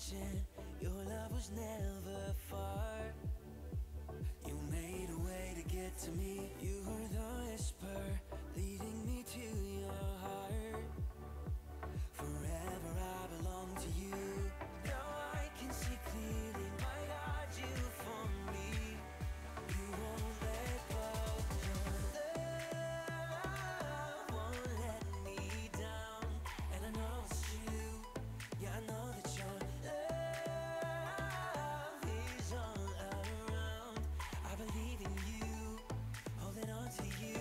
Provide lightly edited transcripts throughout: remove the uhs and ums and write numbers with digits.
watching. Your love was never far. You made a way to get to me. You were the whisper leading me to your heart. Forever I belong to you. Now I can see clearly, my God, you for me. You won't let go. Your love won't let me down. And I know it's true. Yeah, I know that your love is all around. I believe in you, holding on to you,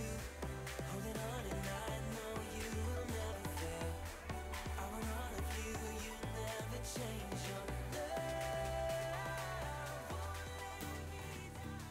holding on, and I know you will never fail. I want all of you, you never change. Your love won't let me down.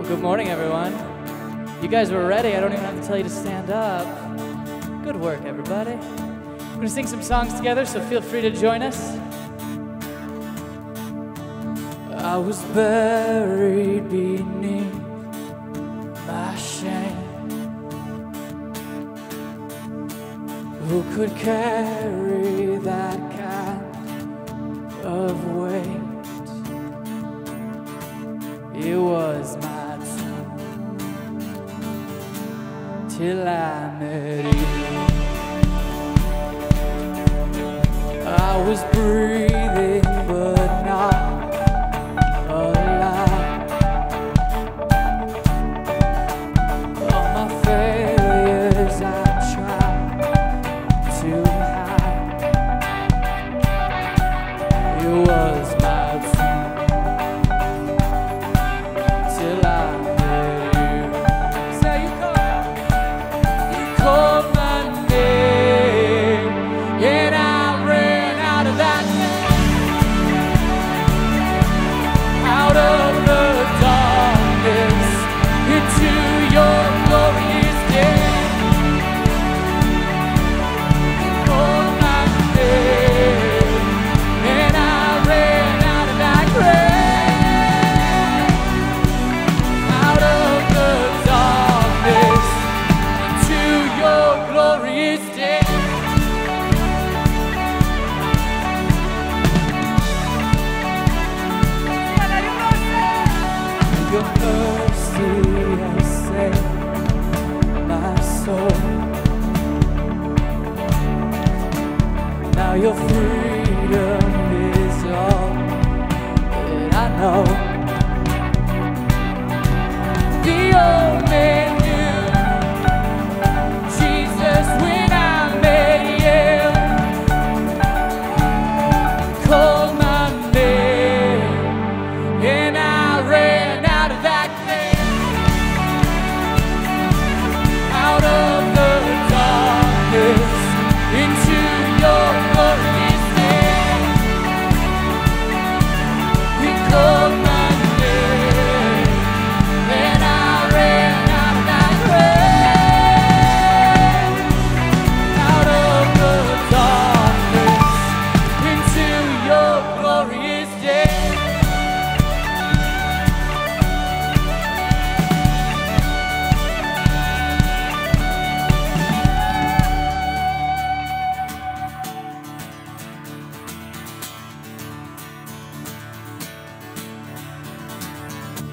Good morning, everyone. You guys were ready. I don't even have to tell you to stand up. Good work, everybody. We're going to sing some songs together, so feel free to join us. I was buried beneath my shame. Who could carry that kind of weight? It was my till I met you. I was breathing but not alive. All my failures I tried to hide. It was my till I met you. So you called my name, and I ran out of that out of the darkness into your glorious day. You called my name, and I ran out of that grave, out of the darkness into your glorious day. Your mercy has saved my soul. Now your freedom is all that I know. The old man knew Jesus when I met him.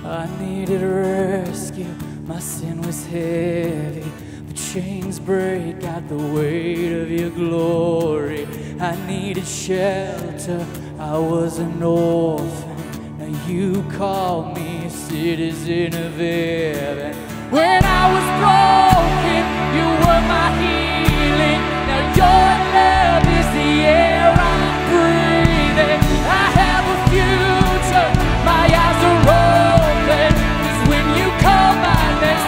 I needed rescue, my sin was heavy, but chains break at the weight of your glory. I needed shelter, I was an orphan, now you call me a citizen of heaven. When I was broken, you were my healing, now your love is the air I'm breathing. I have a future, my eyes are open, 'cause when you call my name,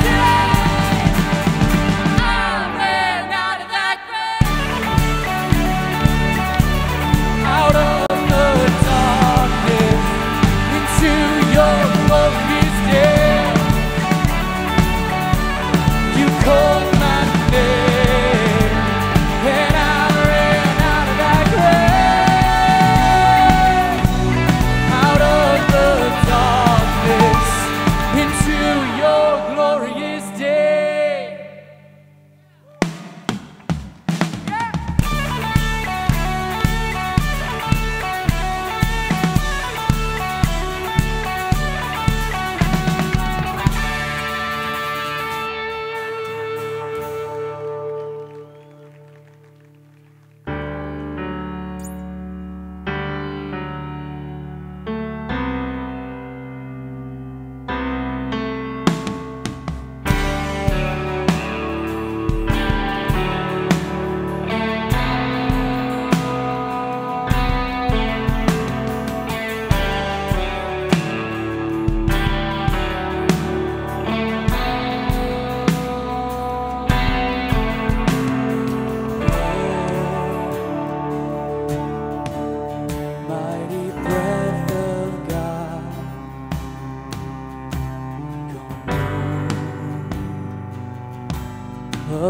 I ran out of that grave, out of the darkness, into your glorious day. You called my name, and I ran out of that grave, out of the darkness, into your glorious day. Mighty breath of God, come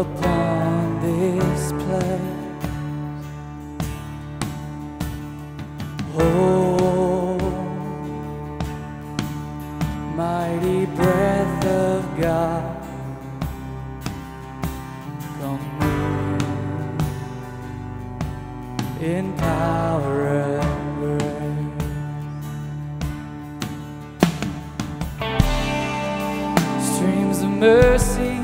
upon this place. Oh, mighty breath of God, come move in power and grace. Streams of mercy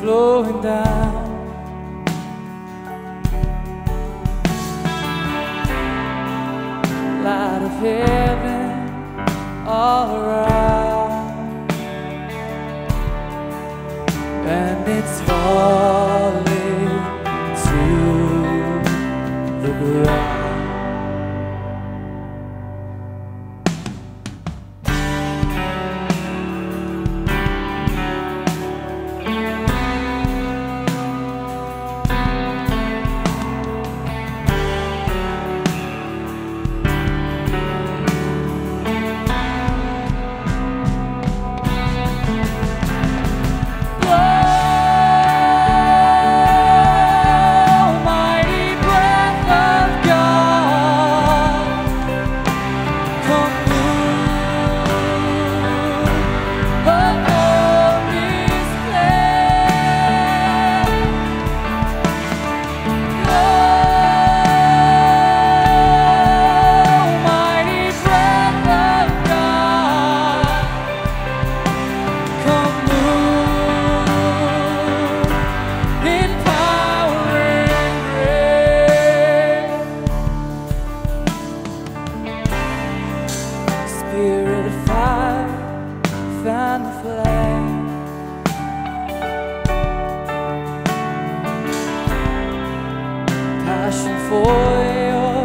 flowing down, light of heaven all around, and it's falling to the ground. Spirit of fire, fan the flame. Passion for your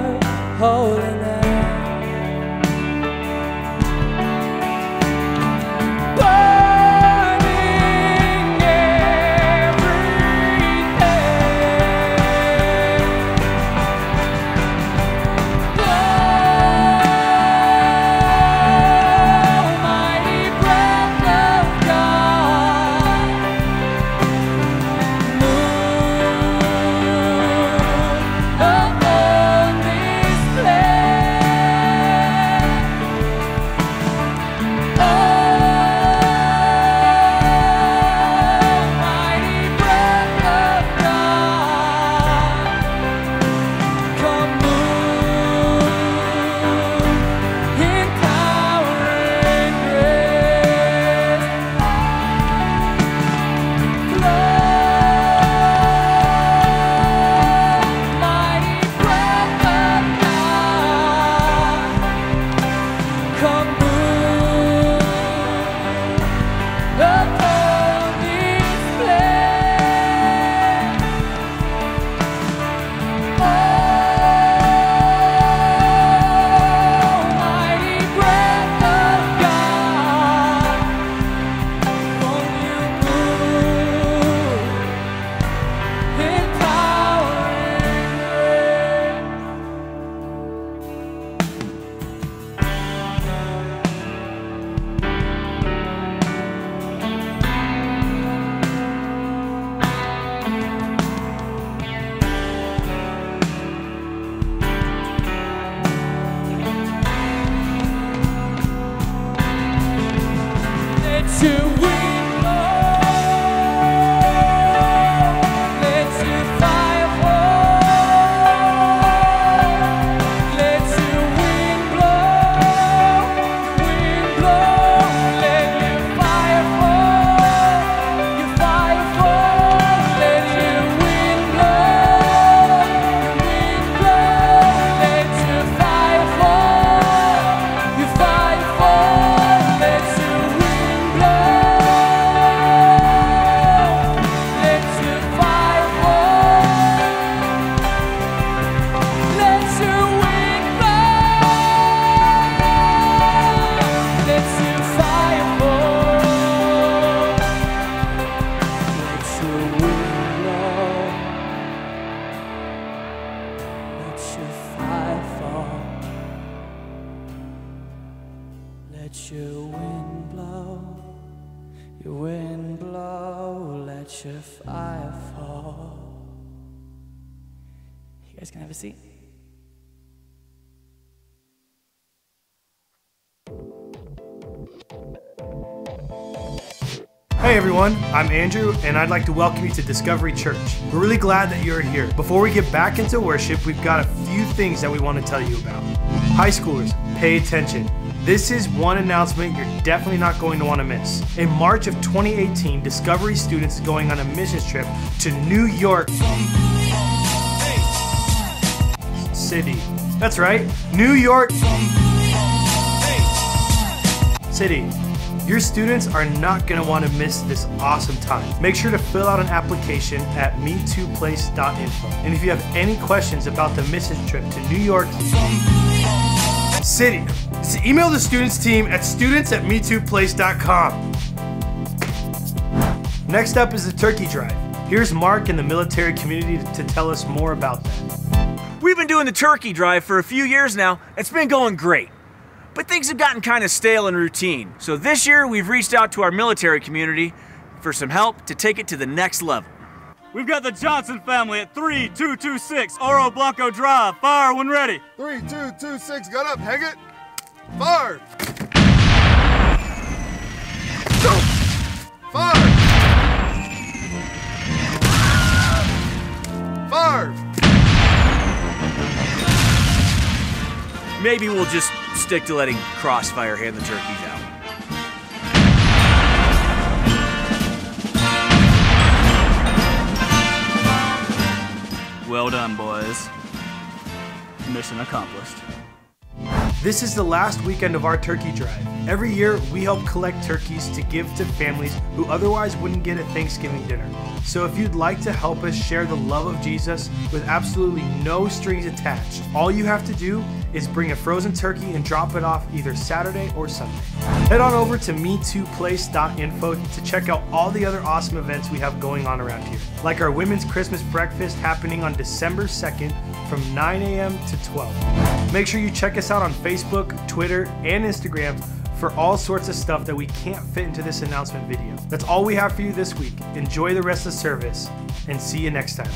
holy name. Burning Almighty breath of God, move upon Let your wind blow, your wind blow, let your fire fall. You guys can have a seat. Hey everyone, I'm Andrew, and I'd like to welcome you to Discovery Church. We're really glad that you're here. Before we get back into worship, we've got a few things that we want to tell you about. High schoolers, pay attention. This is one announcement you're definitely not going to want to miss. In March of 2018, Discovery students are going on a missions trip to New York City. That's right, New York City. Your students are not going to want to miss this awesome time. Make sure to fill out an application at me2place.info. And if you have any questions about the missions trip to New York City, email the students team at students@me2place.com. Next up is the turkey drive. Here's Mark in the military community to tell us more about that. We've been doing the turkey drive for a few years now. It's been going great. But things have gotten kind of stale and routine. So this year we've reached out to our military community for some help to take it to the next level. We've got the Johnson family at 3226 Oro Blanco Drive. Fire when ready. 3226, got up, hang it. Fire! Fire! Fire! Maybe we'll just stick to letting Crossfire hand the turkeys out. Well done, boys. Mission accomplished. This is the last weekend of our turkey drive. Every year, we help collect turkeys to give to families who otherwise wouldn't get a Thanksgiving dinner. So if you'd like to help us share the love of Jesus with absolutely no strings attached, all you have to do is bring a frozen turkey and drop it off either Saturday or Sunday. Head on over to me2place.info to check out all the other awesome events we have going on around here, like our Women's Christmas Breakfast happening on December 2nd from 9 a.m. to 12. Make sure you check us out on Facebook, Twitter, and Instagram for all sorts of stuff that we can't fit into this announcement video. That's all we have for you this week. Enjoy the rest of the service, and see you next time.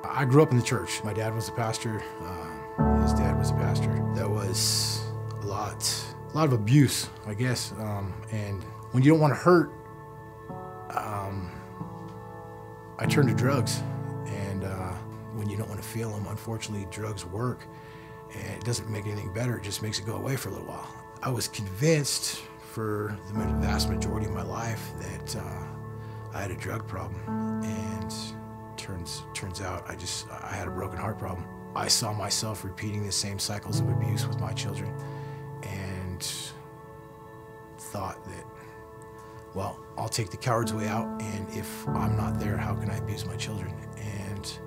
I grew up in the church. My dad was a pastor. His dad was a pastor. There was a lot of abuse, I guess. And when you don't want to hurt, I turned to drugs. And when you don't want to feel them, unfortunately, drugs work. And it doesn't make anything better. It just makes it go away for a little while. I was convinced for the vast majority of my life that I had a drug problem. And turns out I had a broken heart problem. I saw myself repeating the same cycles of abuse with my children and thought that, well, I'll take the coward's way out, and if I'm not there, how can I abuse my children? And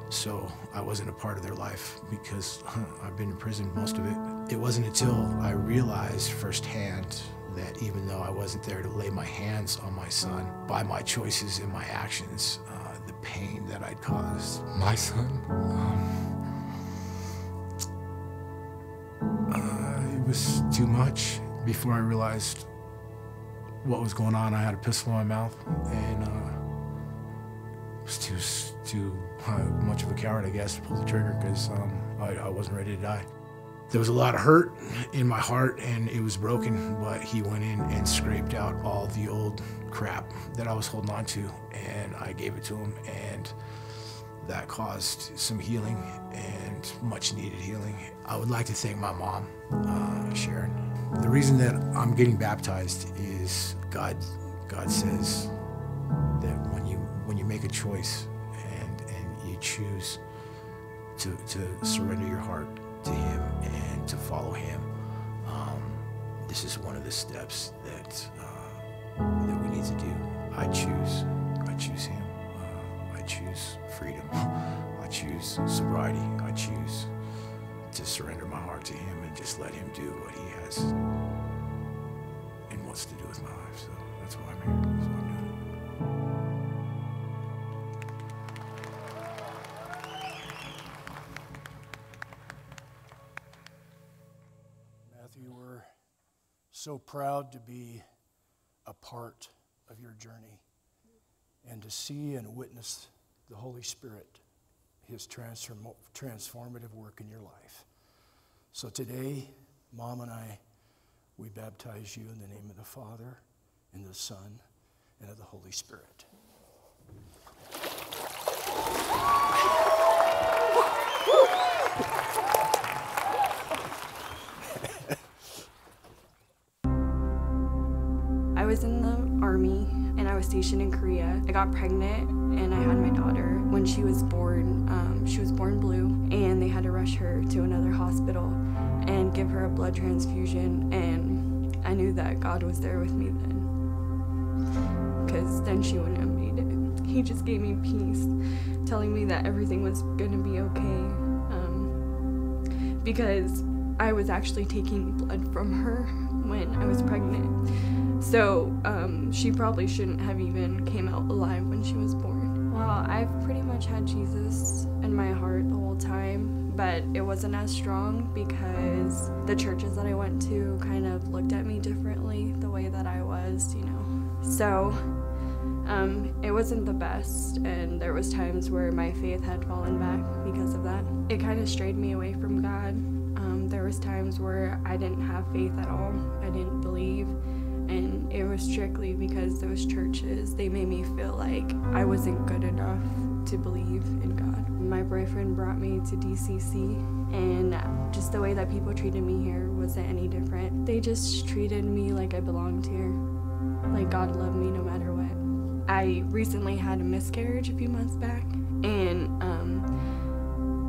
so I wasn't a part of their life because I've been in prison most of it. It wasn't until I realized firsthand that even though I wasn't there to lay my hands on my son, by my choices and my actions, the pain that I'd caused my son, it was too much. Before I realized what was going on, I had a pistol in my mouth, and was too much of a coward, I guess, to pull the trigger because I wasn't ready to die. There was a lot of hurt in my heart, and it was broken, but he went in and scraped out all the old crap that I was holding on to, and I gave it to him, and that caused some healing and much needed healing. I would like to thank my mom, Sharon. The reason that I'm getting baptized is God says that when you make a choice and you choose to surrender your heart to Him and to follow Him, this is one of the steps that we need to do. I choose Him. I choose freedom. I choose sobriety. I choose to surrender my heart to Him and just let Him do what He has and wants to do with my life. So that's why I'm here. That's why I'm doing it. so proud to be a part of your journey and to see and witness the Holy Spirit, his transformative work in your life. So today, Mom and I, we baptize you in the name of the Father, and the Son, and of the Holy Spirit. I was in the Army and I was stationed in Korea. I got pregnant and I had my daughter. When she was born blue, and they had to rush her to another hospital and give her a blood transfusion, and I knew that God was there with me then, because then she wouldn't have made it. He just gave me peace, telling me that everything was gonna be okay, because I was actually taking blood from her when I was pregnant. So she probably shouldn't have even came out alive when she was born. Well, I've pretty much had Jesus in my heart the whole time, but it wasn't as strong because the churches that I went to kind of looked at me differently the way that I was, you know. So it wasn't the best, and there was times where my faith had fallen back because of that. It kind of strayed me away from God. There was times where I didn't have faith at all. I didn't believe. And it was strictly because those churches, they made me feel like I wasn't good enough to believe in God. My boyfriend brought me to DCC, and just the way that people treated me here wasn't any different. They just treated me like I belonged here, like God loved me no matter what. I recently had a miscarriage a few months back, and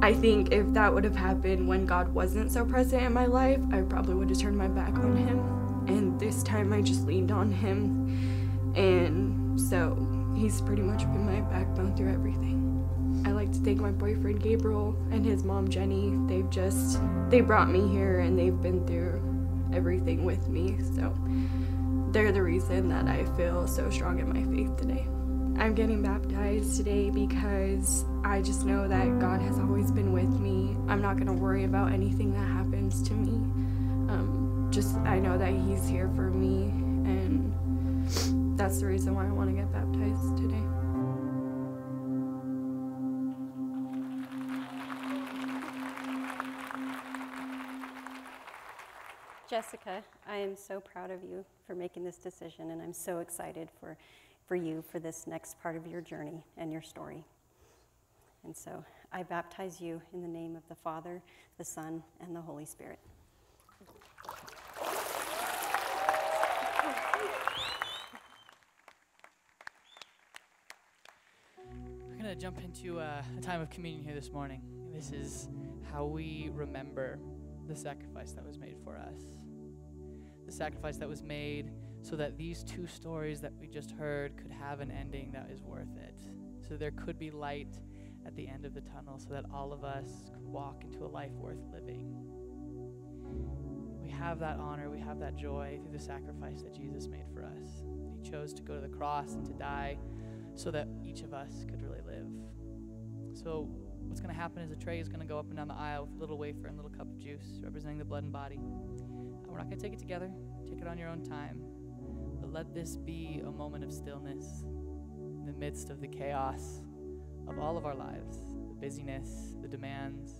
I think if that would have happened when God wasn't so present in my life, I probably would have turned my back on him. And this time I just leaned on him, and so he's pretty much been my backbone through everything. I like to thank my boyfriend Gabriel and his mom Jenny. They brought me here, and they've been through everything with me, so they're the reason that I feel so strong in my faith today. I'm getting baptized today because I just know that God has always been with me. I'm not gonna worry about anything that happens to me. I know that he's here for me, and that's the reason why I want to get baptized today. Jessica, I am so proud of you for making this decision, and I'm so excited for you for this next part of your journey and your story. And so I baptize you in the name of the Father, the Son, and the Holy Spirit. We're going to jump into a time of communion here this morning. This is how we remember the sacrifice that was made for us. The sacrifice that was made so that these two stories that we just heard could have an ending that is worth it. So there could be light at the end of the tunnel so that all of us could walk into a life worth living. We have that honor, we have that joy through the sacrifice that Jesus made for us. He chose to go to the cross and to die so that each of us could really live. So what's going to happen is a tray is going to go up and down the aisle with a little wafer and a little cup of juice representing the blood and body. We're not going to take it together. Take it on your own time. But let this be a moment of stillness in the midst of the chaos of all of our lives, the busyness, the demands.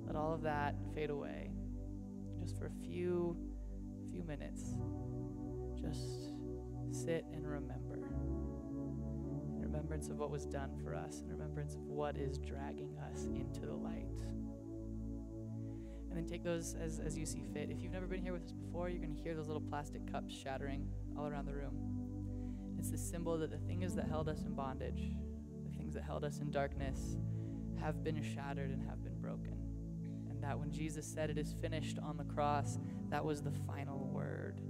Let all of that fade away just for a few minutes. Just sit and remember. In remembrance of what was done for us, in remembrance of what is dragging us into the light. And then take those as you see fit. If you've never been here with us before, you're going to hear those little plastic cups shattering all around the room. It's the symbol that the things that held us in bondage, the things that held us in darkness, have been shattered and have been broken. And that when Jesus said it is finished on the cross, that was the final word.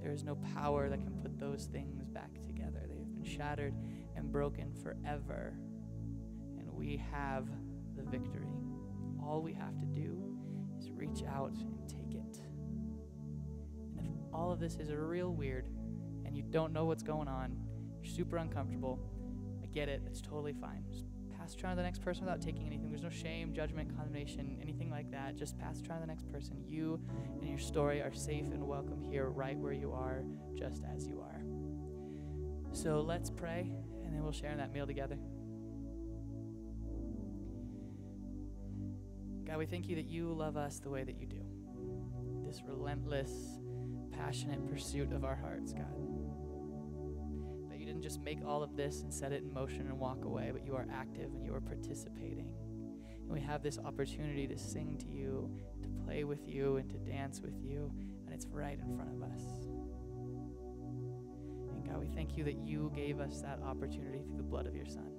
There is no power that can put those things back together. They have been shattered and broken forever. And we have the victory. All we have to do is reach out and take it. And if all of this is real weird and you don't know what's going on, you're super uncomfortable, I get it, it's totally fine. Just pass the try on to the next person without taking anything. There's no shame, judgment, condemnation, anything like that. Just pass the try on to the next person. You and your story are safe and welcome here right where you are, just as you are. So let's pray, and then we'll share in that meal together. God, we thank you that you love us the way that you do. This relentless, passionate pursuit of our hearts, God. That you didn't just make all of this and set it in motion and walk away, but you are active and you are participating. And we have this opportunity to sing to you, to play with you, and to dance with you, and it's right in front of us. And God, we thank you that you gave us that opportunity through the blood of your Son.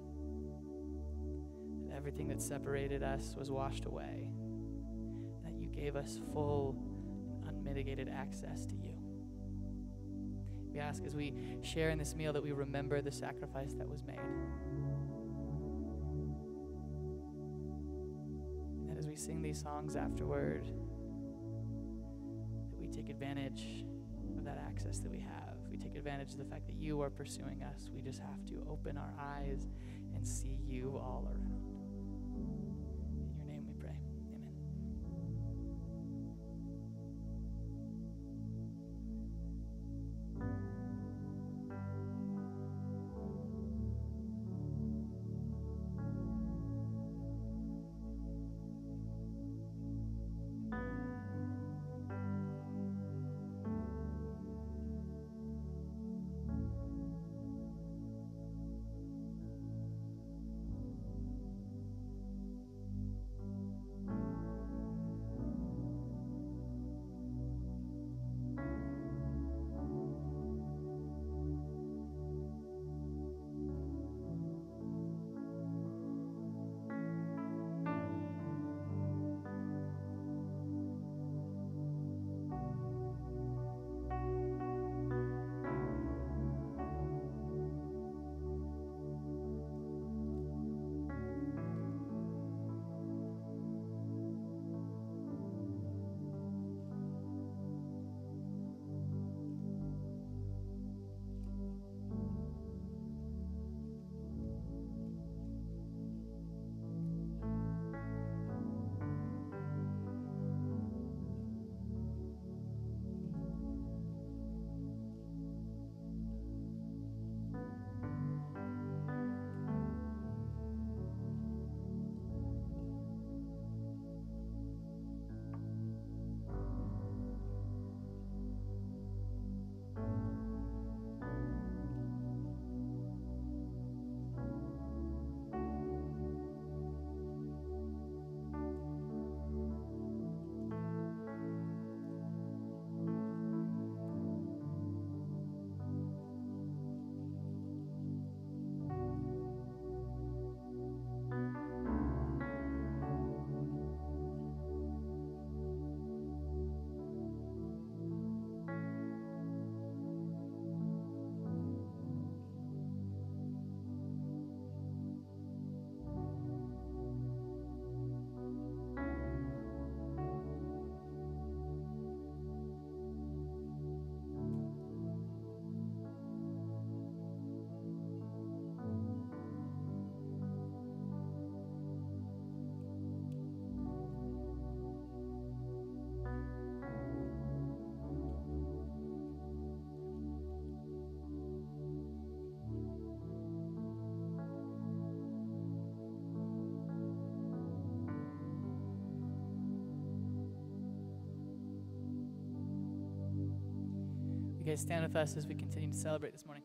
That everything that separated us was washed away. That you gave us full, unmitigated access to you. We ask as we share in this meal that we remember the sacrifice that was made. And that as we sing these songs afterward, that we take advantage of that access that we have. We take advantage of the fact that you are pursuing us. We just have to open our eyes and see you all around. In your name we pray. Amen. You guys stand with us as we continue to celebrate this morning.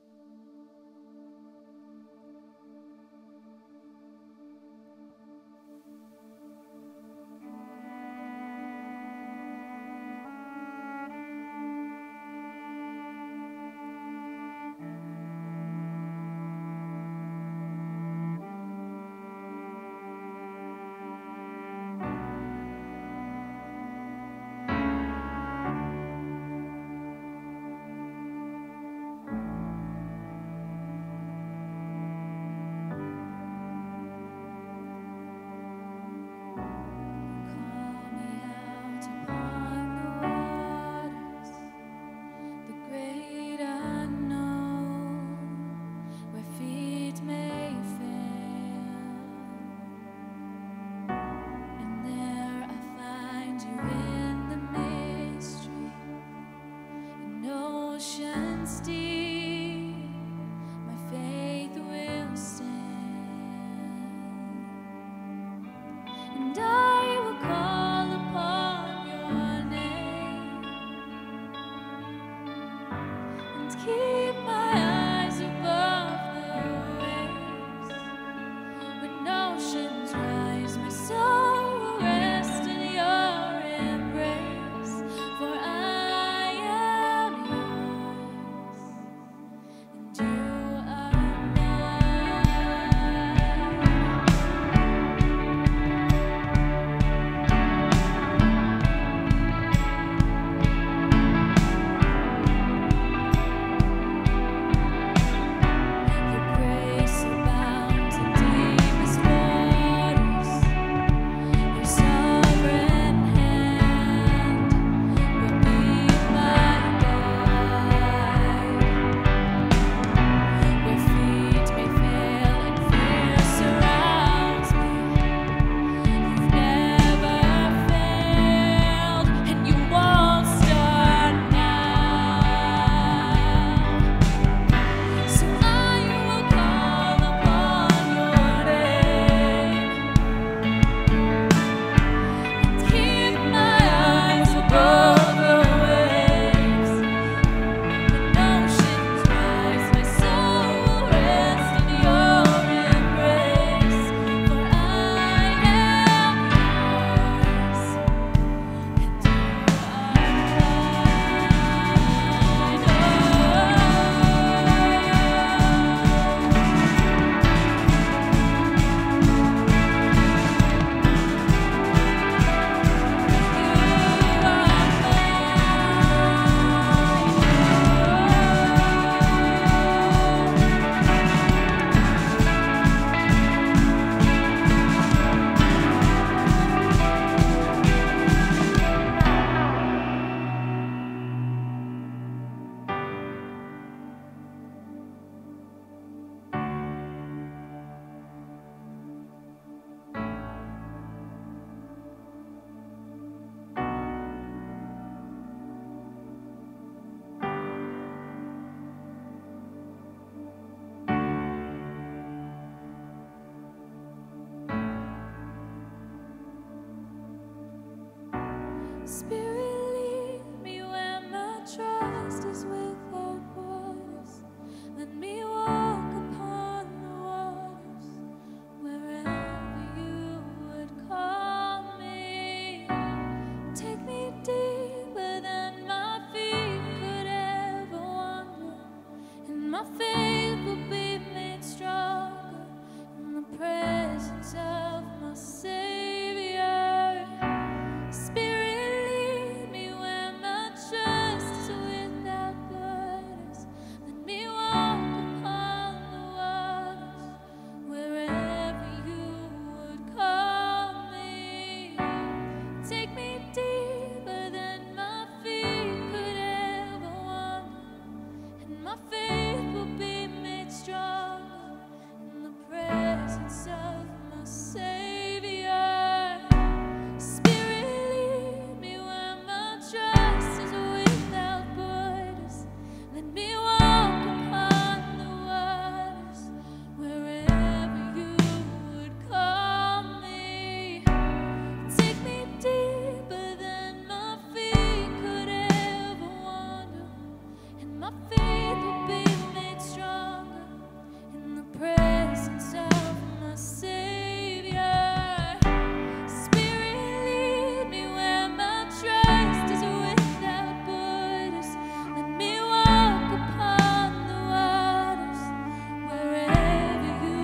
presence of my Savior. Spirit, lead me where my trust is without borders. Let me walk upon the waters wherever you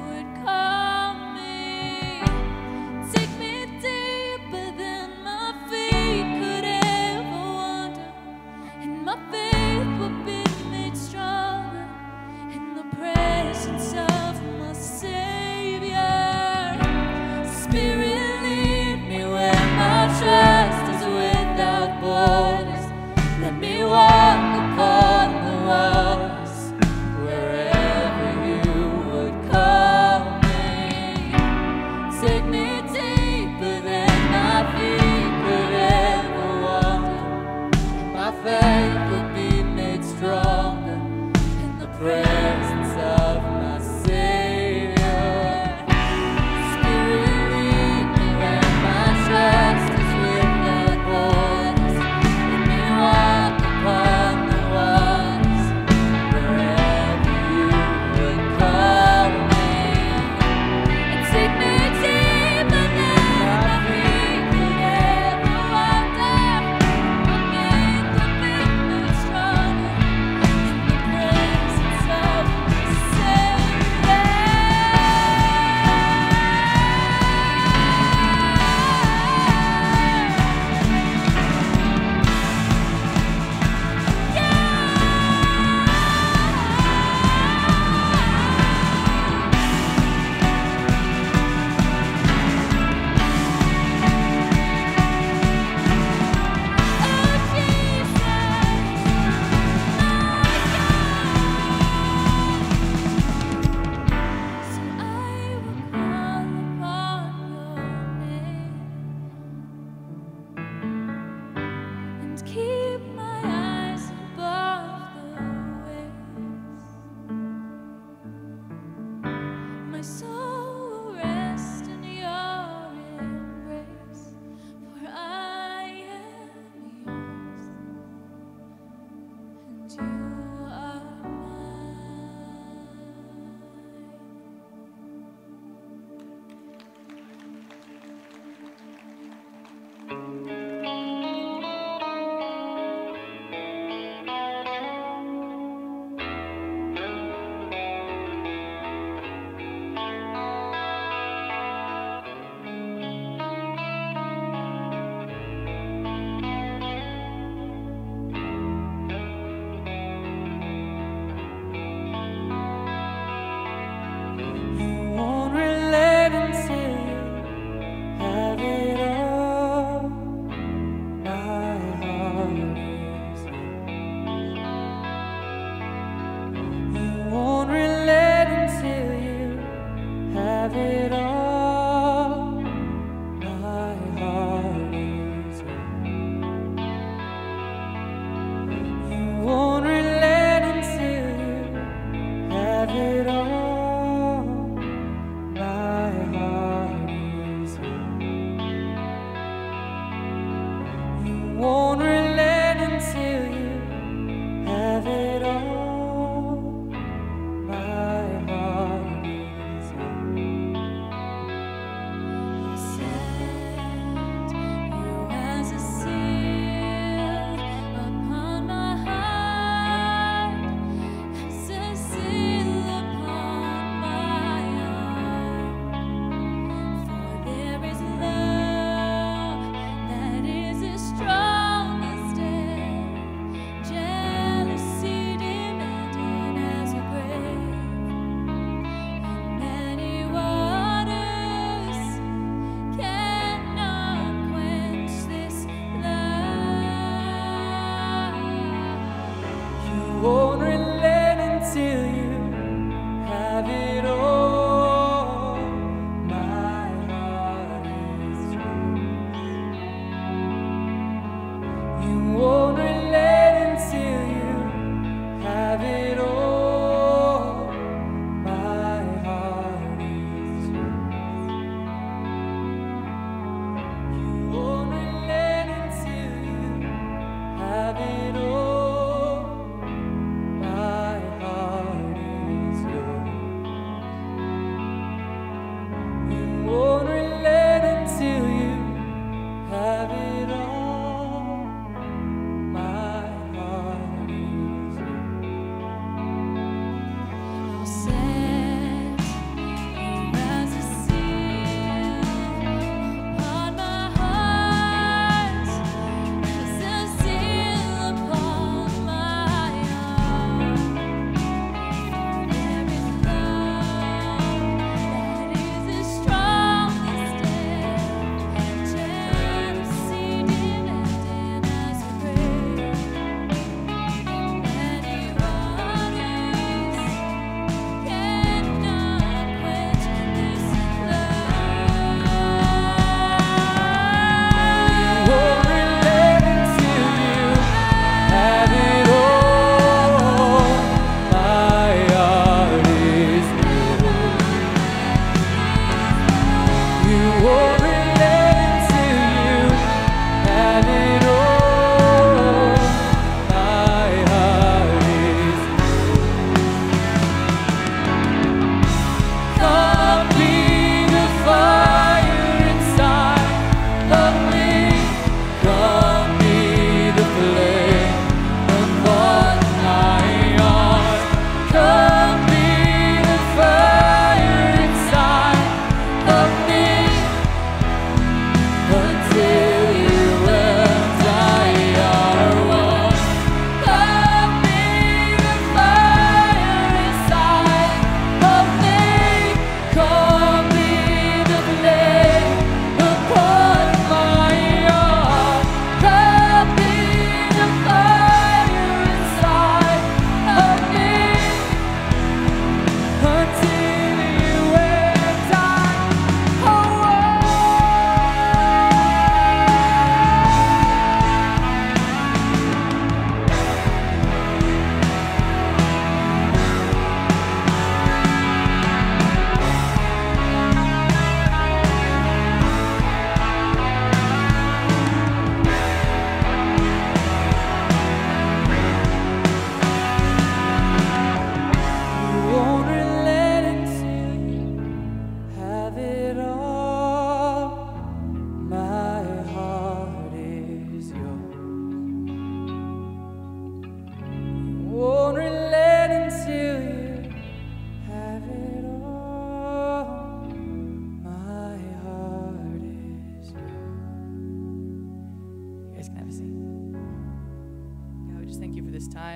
would call me. Take me deeper than my feet could ever wander, and my faith will be made stronger in the presence of my Savior. Spirit, lead me where my trust is without borders. Let me walk upon the waters wherever you would call me. Take me deeper than my feet could ever wander, and my faith will be made stronger in the presence of my Savior. Spirit, lead me where my trust is without borders. Let me walk upon the waters wherever you would call me. And take me deeper than my feet could ever wander. My faith will be made stronger in the presence of my Savior. So I will call upon your name and keep my eyes above the waves. My soul will rest in your embrace, for I am yours and you are mine.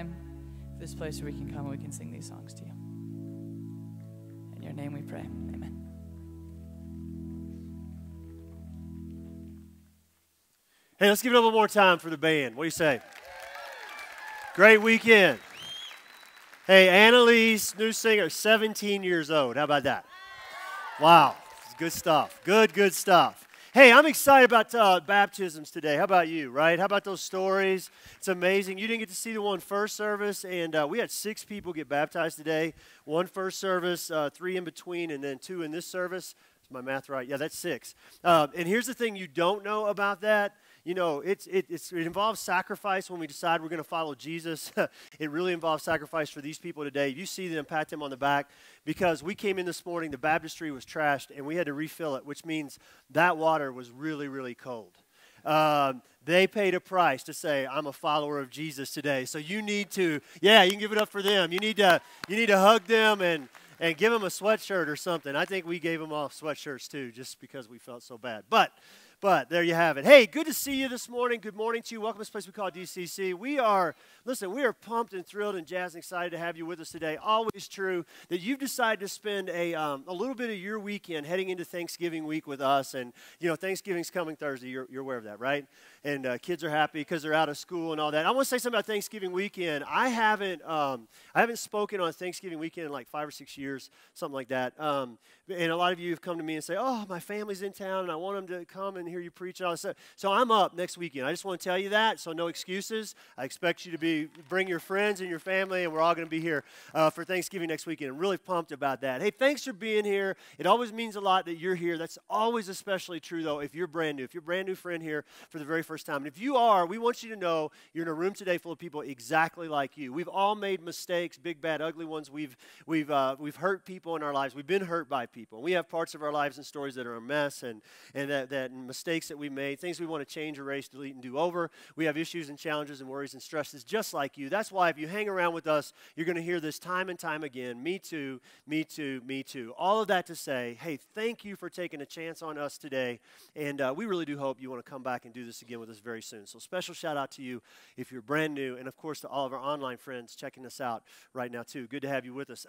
time, this place where we can come and we can sing these songs to you. In your name we pray. Amen. Hey, let's give it up one more time for the band. What do you say? Great weekend. Hey, Annalise, new singer, 17 years old. How about that? Wow, it's good stuff. Good stuff. Hey, I'm excited about baptisms today. How about you, right? How about those stories? It's amazing. You didn't get to see the one first service, and we had 6 people get baptized today. 1 first service, 3 in between, and then 2 in this service. Is my math right? Yeah, that's 6. And here's the thing you don't know about that. You know, it involves sacrifice when we decide we're going to follow Jesus. It really involves sacrifice for these people today. You see them, pat them on the back, because we came in this morning, the baptistry was trashed, and we had to refill it, which means that water was really, really cold. They paid a price to say, I'm a follower of Jesus today. So you need to, you can give it up for them. You need to hug them and give them a sweatshirt or something. I think we gave them all sweatshirts too, just because we felt so bad. But there you have it. Hey, good to see you this morning. Good morning to you. Welcome to this place we call DCC. We are pumped and thrilled and jazzed and excited to have you with us today. Always true that you've decided to spend a little bit of your weekend heading into Thanksgiving week with us. And, you know, Thanksgiving's coming Thursday. You're aware of that, right? And kids are happy because they're out of school and all that. I want to say something about Thanksgiving weekend. I haven't spoken on Thanksgiving weekend in like 5 or 6 years, something like that. And a lot of you have come to me and say, oh, my family's in town and I want them to come and hear you preach and all this stuff. So I'm up next weekend. I just want to tell you that, so no excuses. I expect you to bring your friends and your family, and we're all going to be here for Thanksgiving next weekend. I'm really pumped about that. Hey, thanks for being here. It always means a lot that you're here. That's always especially true, though, if you're brand new. If you're a brand new friend here for the very first time. And if you are, we want you to know you're in a room today full of people exactly like you. We've all made mistakes, big, bad, ugly ones. We've hurt people in our lives. We've been hurt by people. We have parts of our lives and stories that are a mess and that mistakes that we made, things we want to change, erase, delete, and do over. We have issues and challenges and worries and stresses just like you. That's why if you hang around with us, you're going to hear this time and time again. Me too, me too, me too. All of that to say, hey, thank you for taking a chance on us today. And we really do hope you want to come back and do this again with us very soon. So special shout out to you if you're brand new. And of course to all of our online friends checking us out right now too. Good to have you with us.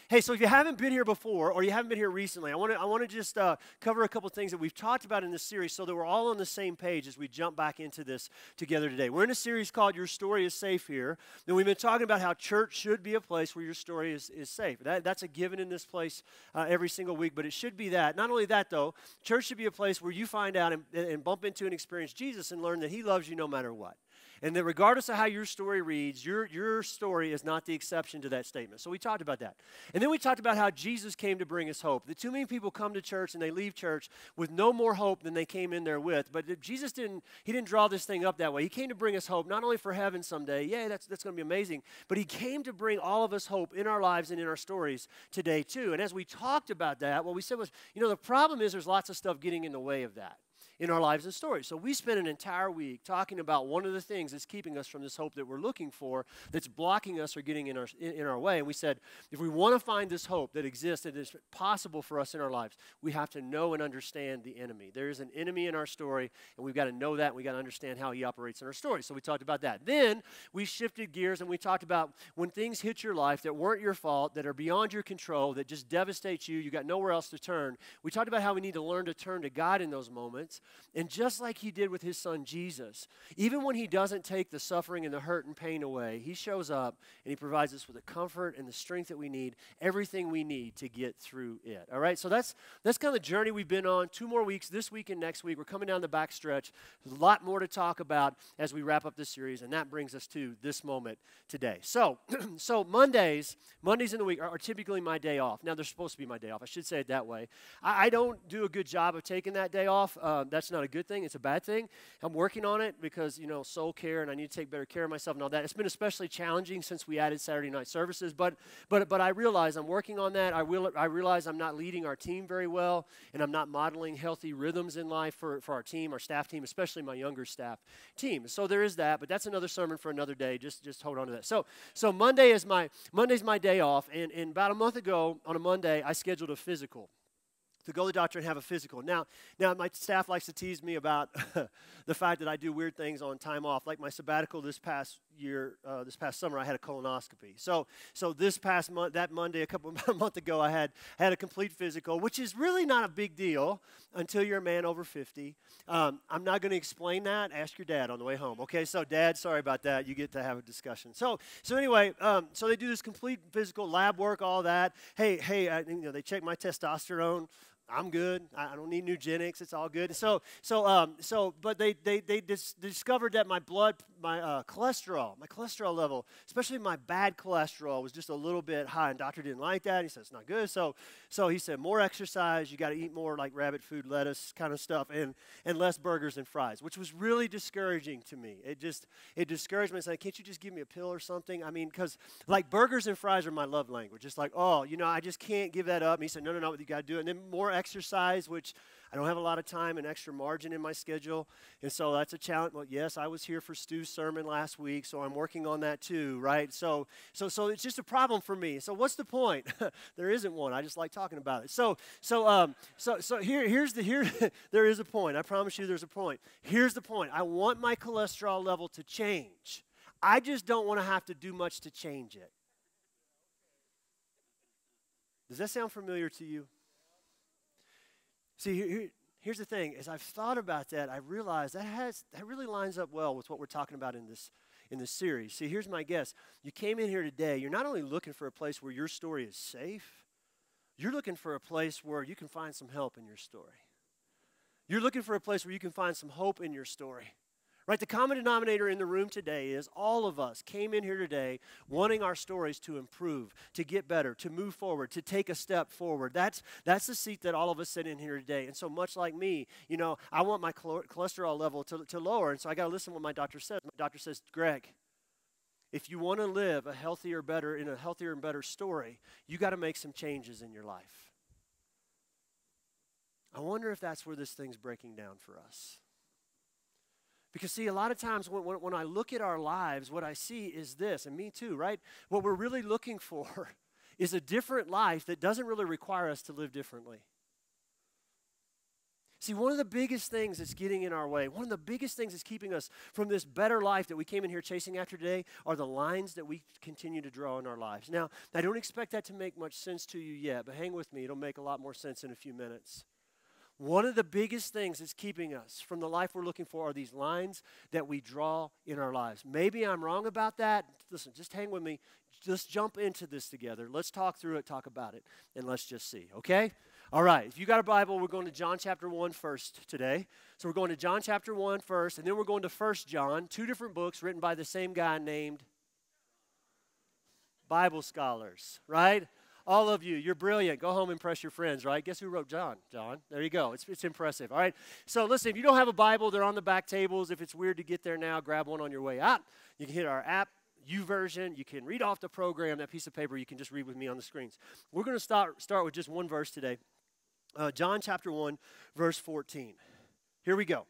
Hey, so if you haven't been here before or you haven't been here recently, I want to just cover a couple things that we've talked about in this series so that we're all on the same page as we jump back into this together today. We're in a series called Your Story is Safe here. And we've been talking about how church should be a place where your story is safe. That's a given in this place every single week, but it should be that. Not only that, though, church should be a place where you find out and bump into and experience Jesus and learn that he loves you no matter what. And that regardless of how your story reads, your story is not the exception to that statement. So we talked about that. And then we talked about how Jesus came to bring us hope. That too many people come to church and they leave church with no more hope than they came in there with. But Jesus didn't draw this thing up that way. He came to bring us hope, not only for heaven someday. Yeah, that's going to be amazing. But he came to bring all of us hope in our lives and in our stories today too. And as we talked about that, what we said was, the problem is there's lots of stuff getting in the way of that in our lives and stories. So we spent an entire week talking about one of the things that's keeping us from this hope that we're looking for, that's blocking us or getting in our way. And we said, if we want to find this hope that exists, that is possible for us in our lives, we have to know and understand the enemy. There is an enemy in our story, and we've got to know that, and we've got to understand how he operates in our story. So we talked about that. Then we shifted gears, and we talked about when things hit your life that weren't your fault, that are beyond your control, that just devastate you, you got nowhere else to turn. We talked about how we need to learn to turn to God in those moments. And just like he did with his son Jesus, even when he doesn't take the suffering and the hurt and pain away, he shows up and he provides us with the comfort and the strength that we need, everything we need to get through it. All right, so that's kind of the journey we've been on. 2 more weeks, this week and next week. We're coming down the back stretch. There's a lot more to talk about as we wrap up this series, and that brings us to this moment today. So Mondays in the week are typically my day off. Now, they're supposed to be my day off. I should say it that way. I don't do a good job of taking that day off. That's not a good thing. It's a bad thing. I'm working on it because, soul care, and I need to take better care of myself and all that. It's been especially challenging since we added Saturday night services, but I realize I'm working on that. I realize I'm not leading our team very well, and I'm not modeling healthy rhythms in life for our team, our staff team, especially my younger staff team. So there is that, but that's another sermon for another day. Just hold on to that. So Monday's my day off, and about a month ago on a Monday, I scheduled a physical, to go to the doctor and have a physical. Now my staff likes to tease me about the fact that I do weird things on time off, like my sabbatical this past this past summer, I had a colonoscopy. So this past month, that Monday, a month ago, I had a complete physical, which is really not a big deal until you're a man over 50. I'm not going to explain that. Ask your dad on the way home. Okay, so Dad, sorry about that. You get to have a discussion. So anyway, so they do this complete physical, lab work, all that. Hey, they check my testosterone. I'm good. I don't need Nugenics. It's all good. But they discovered that my cholesterol level, especially my bad cholesterol, was just a little bit high. And doctor didn't like that. He said it's not good. So he said more exercise. You got to eat more like rabbit food, lettuce kind of stuff, and less burgers and fries, which was really discouraging to me. It discouraged me. I said, can't you just give me a pill or something? I mean, because like burgers and fries are my love language. It's like, oh, I just can't give that up. And he said, no, you got to do it. And then more exercise, which I don't have a lot of time and extra margin in my schedule, and so that's a challenge. Well, yes, I was here for Stu's sermon last week, so I'm working on that too, right? So it's just a problem for me. So what's the point? There isn't one. I just like talking about it. There is a point. I promise you, there's a point. Here's the point. I want my cholesterol level to change. I just don't want to have to do much to change it. Does that sound familiar to you? See, here's the thing. As I've thought about that, I realized that really lines up well with what we're talking about in this series. See, here's my guess. You came in here today. You're not only looking for a place where your story is safe, you're looking for a place where you can find some help in your story. You're looking for a place where you can find some hope in your story. Right, the common denominator in the room today is all of us came in here today wanting our stories to improve, to get better, to move forward, to take a step forward. That's the seat that all of us sit in here today. And so much like me, I want my cholesterol level to lower, and so I got to listen to what my doctor says. My doctor says, Greg, if you want to live a healthier and better story, you got to make some changes in your life. I wonder if that's where this thing's breaking down for us. Because, see, a lot of times when I look at our lives, what I see is this, and me too, right? What we're really looking for is a different life that doesn't really require us to live differently. See, one of the biggest things that's getting in our way, one of the biggest things that's keeping us from this better life that we came in here chasing after today are the lines that we continue to draw in our lives. Now, I don't expect that to make much sense to you yet, but hang with me. It'll make a lot more sense in a few minutes. One of the biggest things that's keeping us from the life we're looking for are these lines that we draw in our lives. Maybe I'm wrong about that. Listen, just hang with me. Just jump into this together. Let's talk through it, talk about it, and let's just see, okay? All right, if you got a Bible, we're going to John chapter 1 first today. So we're going to John chapter 1 first, and then we're going to 1 John, two different books written by the same guy named Bible scholars, right? All of you, you're brilliant. Go home and impress your friends, right? Guess who wrote John? John. There you go. It's impressive, all right? So listen, if you don't have a Bible, they're on the back tables. If it's weird to get there now, grab one on your way out. You can hit our app, YouVersion. You can read off the program, that piece of paper. You can just read with me on the screens. We're going to start with just one verse today. John chapter 1, verse 14. Here we go.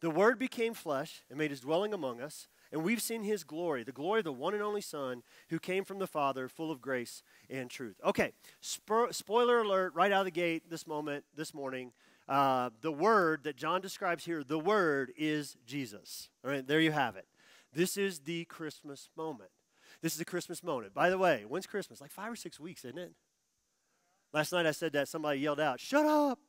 The Word became flesh and made his dwelling among us. And we've seen his glory, the glory of the one and only Son who came from the Father, full of grace and truth. Okay, spoiler alert right out of the gate this morning. The Word that John describes here, the Word is Jesus. All right, there you have it. This is the Christmas moment. This is the Christmas moment. By the way, when's Christmas? Like 5 or 6 weeks, isn't it? Last night I said that. Somebody yelled out, "Shut up!"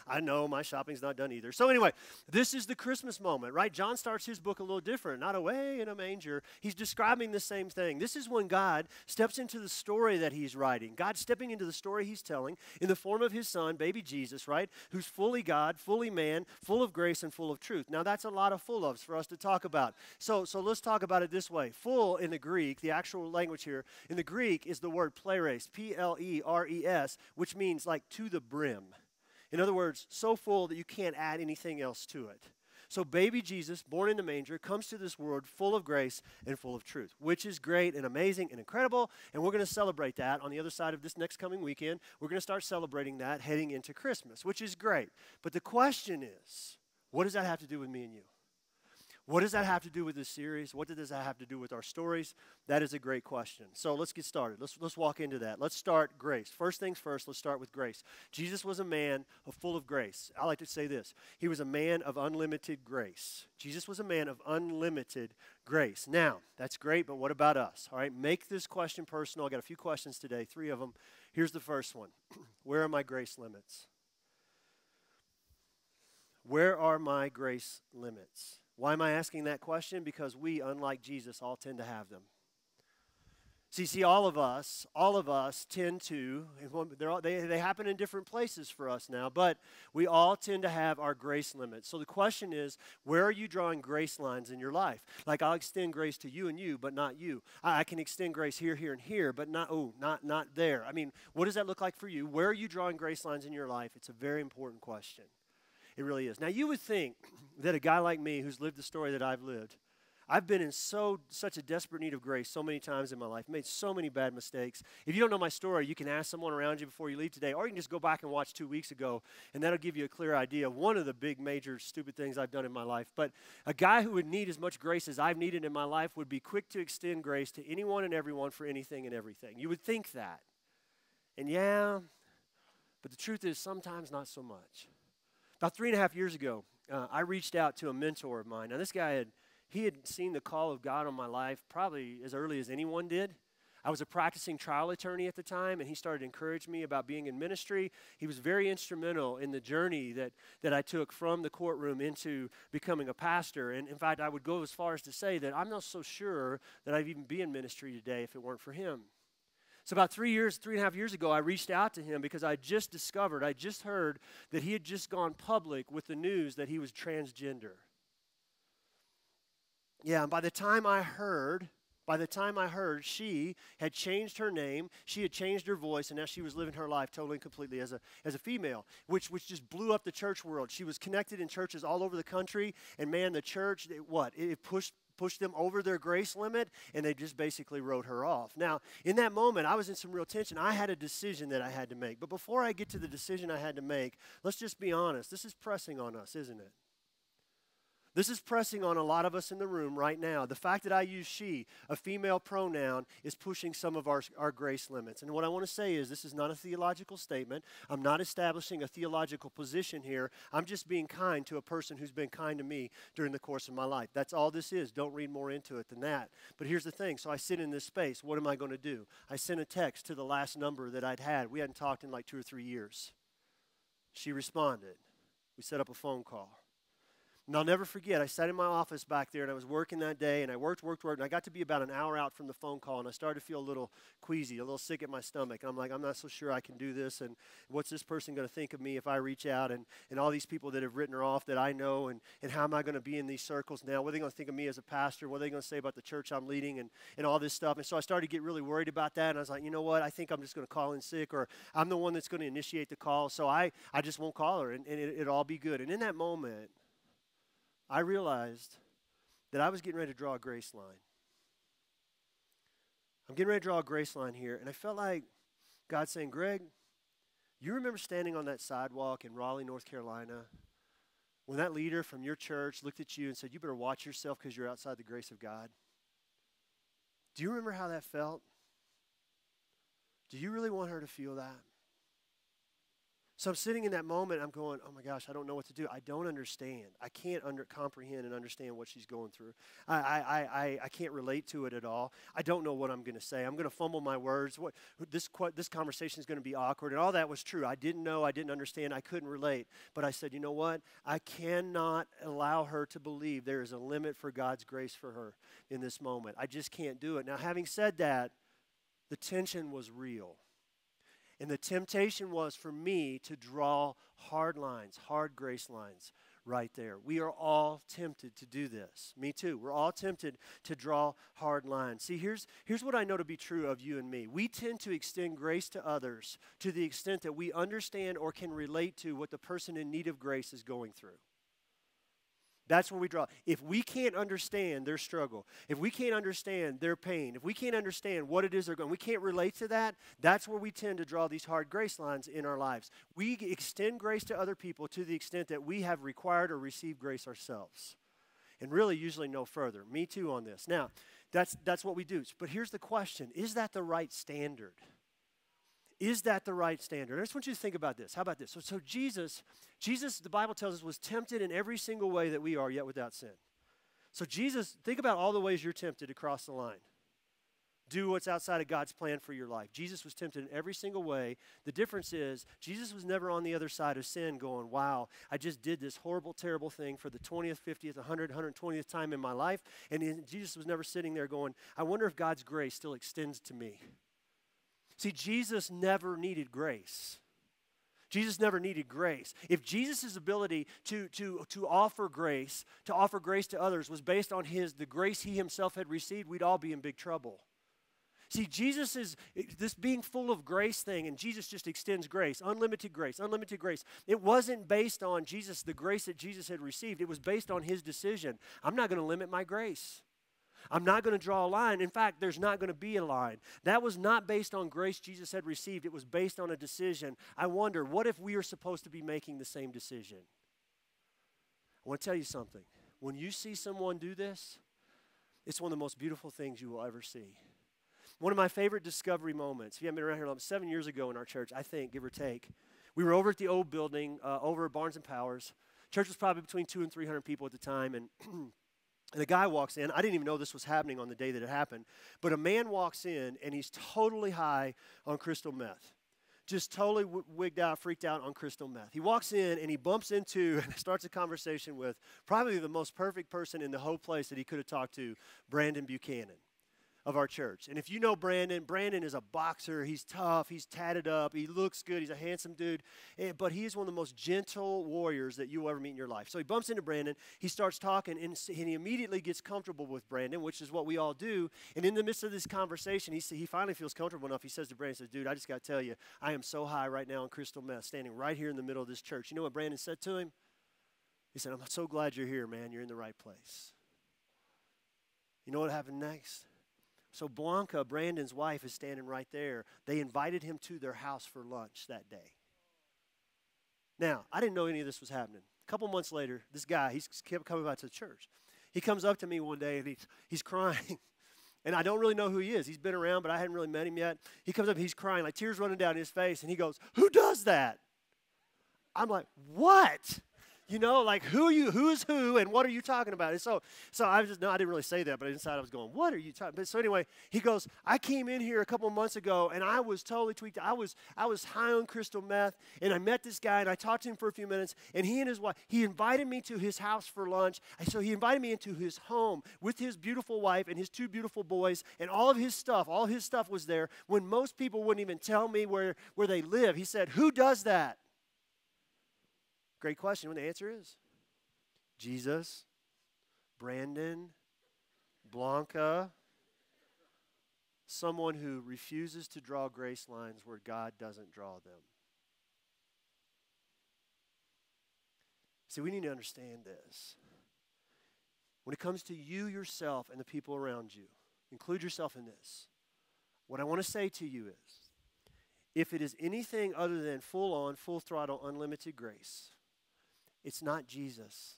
I know my shopping's not done either. So anyway, this is the Christmas moment, right? John starts his book a little different, not away in a manger. He's describing the same thing. This is when God steps into the story that he's writing. God's stepping into the story he's telling in the form of his Son, baby Jesus, right? Who's fully God, fully man, full of grace and full of truth. Now that's a lot of full ofs for us to talk about. So let's talk about it this way. Full in the Greek, the actual language here, in the Greek is the word pleres, P-L-E-R-E-S, which means like to the brim. In other words, so full that you can't add anything else to it. So baby Jesus, born in the manger, comes to this world full of grace and full of truth, which is great and amazing and incredible, and we're going to celebrate that on the other side of this next coming weekend. We're going to start celebrating that heading into Christmas, which is great. But the question is, what does that have to do with me and you? What does that have to do with this series? What does that have to do with our stories? That is a great question. So let's get started. Let's walk into that. Let's start grace. First things first, let's start with grace. Jesus was a man full of grace. I like to say this. He was a man of unlimited grace. Jesus was a man of unlimited grace. Now, that's great, but what about us? All right, make this question personal. I got a few questions today, 3 of them. Here's the first one. Where are my grace limits? Where are my grace limits? Why am I asking that question? Because we, unlike Jesus, all tend to have them. See, all of us tend to, they happen in different places for us now, but we all tend to have our grace limits. So the question is, where are you drawing grace lines in your life? Like, I'll extend grace to you and you, but not you. I can extend grace here, here, and here, but not there. I mean, what does that look like for you? Where are you drawing grace lines in your life? It's a very important question. It really is. Now, you would think that a guy like me who's lived the story that I've lived, I've been in such a desperate need of grace so many times in my life, made so many bad mistakes. If you don't know my story, you can ask someone around you before you leave today, or you can just go back and watch 2 weeks ago, and that'll give you a clear idea of one of the big, major, stupid things I've done in my life. But a guy who would need as much grace as I've needed in my life would be quick to extend grace to anyone and everyone for anything and everything. You would think that. And yeah, but the truth is sometimes not so much. About 3.5 years ago, I reached out to a mentor of mine. Now, this guy had seen the call of God on my life probably as early as anyone did. I was a practicing trial attorney at the time, and he started to encourage me about being in ministry. He was very instrumental in the journey that I took from the courtroom into becoming a pastor. And in fact, I would go as far as to say that I'm not so sure that I'd even be in ministry today if it weren't for him. So about 3.5 years ago, I reached out to him because I just heard that he had just gone public with the news that he was transgender. Yeah, and by the time I heard, she had changed her name, she had changed her voice, and now she was living her life totally and completely as a female, which just blew up the church world. She was connected in churches all over the country, and man, the church, it pushed them over their grace limit, and they just basically wrote her off. Now, in that moment, I was in some real tension. I had a decision that I had to make. But before I get to the decision I had to make, let's just be honest. This is pressing on us, isn't it? This is pressing on a lot of us in the room right now. The fact that I use she, a female pronoun, is pushing some of our grace limits. And what I want to say is this is not a theological statement. I'm not establishing a theological position here. I'm just being kind to a person who's been kind to me during the course of my life. That's all this is. Don't read more into it than that. But here's the thing. So I sit in this space. What am I going to do? I sent a text to the last number that I'd had. We hadn't talked in like 2 or 3 years. She responded. We set up a phone call. And I'll never forget, I sat in my office back there, and I was working that day, and I worked, and I got to be about an hour out from the phone call, and I started to feel a little queasy, a little sick at my stomach. And I'm like, I'm not so sure I can do this, and what's this person going to think of me if I reach out, and all these people that have written her off that I know, and how am I going to be in these circles now? What are they going to think of me as a pastor? What are they going to say about the church I'm leading, and all this stuff? And so I started to get really worried about that, and I was like, you know what, I think I'm just going to call in sick, or I'm the one that's going to initiate the call, so I just won't call her, and it'll all be good. And in that moment, I realized that I was getting ready to draw a grace line. I'm getting ready to draw a grace line here, and I felt like God saying, Greg, you remember standing on that sidewalk in Raleigh, North Carolina, when that leader from your church looked at you and said, you better watch yourself because you're outside the grace of God? Do you remember how that felt? Do you really want her to feel that? So I'm sitting in that moment, I'm going, oh my gosh, I don't know what to do. I don't understand. I can't comprehend and understand what she's going through. I can't relate to it at all. I don't know what I'm going to say. I'm going to fumble my words. This conversation is going to be awkward. And all that was true. I didn't know. I didn't understand. I couldn't relate. But I said, you know what? I cannot allow her to believe there is a limit for God's grace for her in this moment. I just can't do it. Now, having said that, the tension was real. And the temptation was for me to draw hard lines, hard grace lines right there. We are all tempted to do this. Me too. We're all tempted to draw hard lines. See, here's what I know to be true of you and me. We tend to extend grace to others to the extent that we understand or can relate to what the person in need of grace is going through. That's where we draw. If we can't understand their struggle, if we can't understand their pain, if we can't understand what it is they're going, we can't relate to that, that's where we tend to draw these hard grace lines in our lives. We extend grace to other people to the extent that we have required or received grace ourselves. and really usually no further. Me too on this. Now, that's what we do. But here's the question. Is that the right standard? Is that the right standard? I just want you to think about this. How about this? So Jesus, the Bible tells us, was tempted in every single way that we are, yet without sin. So Jesus, think about all the ways you're tempted to cross the line. Do what's outside of God's plan for your life. Jesus was tempted in every single way. The difference is Jesus was never on the other side of sin going, wow, I just did this horrible, terrible thing for the 20th, 50th, 100th, 120th time in my life. And Jesus was never sitting there going, I wonder if God's grace still extends to me. See, Jesus never needed grace. Jesus never needed grace. If Jesus' ability to offer grace to others was based on the grace he himself had received, we'd all be in big trouble. See, Jesus is this being full of grace thing, and Jesus just extends grace, unlimited grace, unlimited grace. It wasn't based on Jesus, the grace that Jesus had received. It was based on his decision. I'm not going to limit my grace. I'm not going to draw a line. In fact, there's not going to be a line. That was not based on grace Jesus had received. It was based on a decision. I wonder, what if we are supposed to be making the same decision? I want to tell you something. When you see someone do this, it's one of the most beautiful things you will ever see. One of my favorite discovery moments, if you haven't been around here long, 7 years ago in our church, I think, give or take, we were over at the old building, over at Barnes & Powers. Church was probably between 200 and 300 people at the time, and a guy walks in. I didn't even know this was happening on the day that it happened, but a man walks in, and he's totally high on crystal meth. Just totally wigged out, freaked out on crystal meth. He walks in, and he bumps into and starts a conversation with probably the most perfect person in the whole place that he could have talked to, Brandon Buchanan of our church. And if you know Brandon, Brandon is a boxer. He's tough. He's tatted up. He looks good. He's a handsome dude. But he is one of the most gentle warriors that you will ever meet in your life. So he bumps into Brandon. He starts talking, and he immediately gets comfortable with Brandon, which is what we all do. And in the midst of this conversation, he finally feels comfortable enough. He says to Brandon, dude, I just got to tell you, I am so high right now on crystal meth, standing right here in the middle of this church. You know what Brandon said to him? He said, I'm so glad you're here, man. You're in the right place. You know what happened next? So Blanca, Brandon's wife, is standing right there. They invited him to their house for lunch that day. Now, I didn't know any of this was happening. A couple months later, this guy, he's kept coming back to the church. He comes up to me one day, and he's crying. And I don't really know who he is. He's been around, but I hadn't really met him yet. He comes up, he's crying, like tears running down his face, and he goes, who does that? I'm like, what? You know, like who is who, and what are you talking about? And so I was just, no, I didn't really say that, but inside I was going, what are you talking about? So anyway, he goes, I came in here a couple months ago, and I was totally tweaked. I was high on crystal meth, and I met this guy, and I talked to him for a few minutes, and he and his wife, he invited me to his house for lunch. And so he invited me into his home with his beautiful wife and his two beautiful boys, and all of his stuff was there when most people wouldn't even tell me where they live. He said, who does that? Great question. When the answer is Jesus, Brandon, Blanca, someone who refuses to draw grace lines where God doesn't draw them. See, we need to understand this. When it comes to you yourself and the people around you, include yourself in this. What I want to say to you is, if it is anything other than full-on, full-throttle, unlimited grace, it's not Jesus.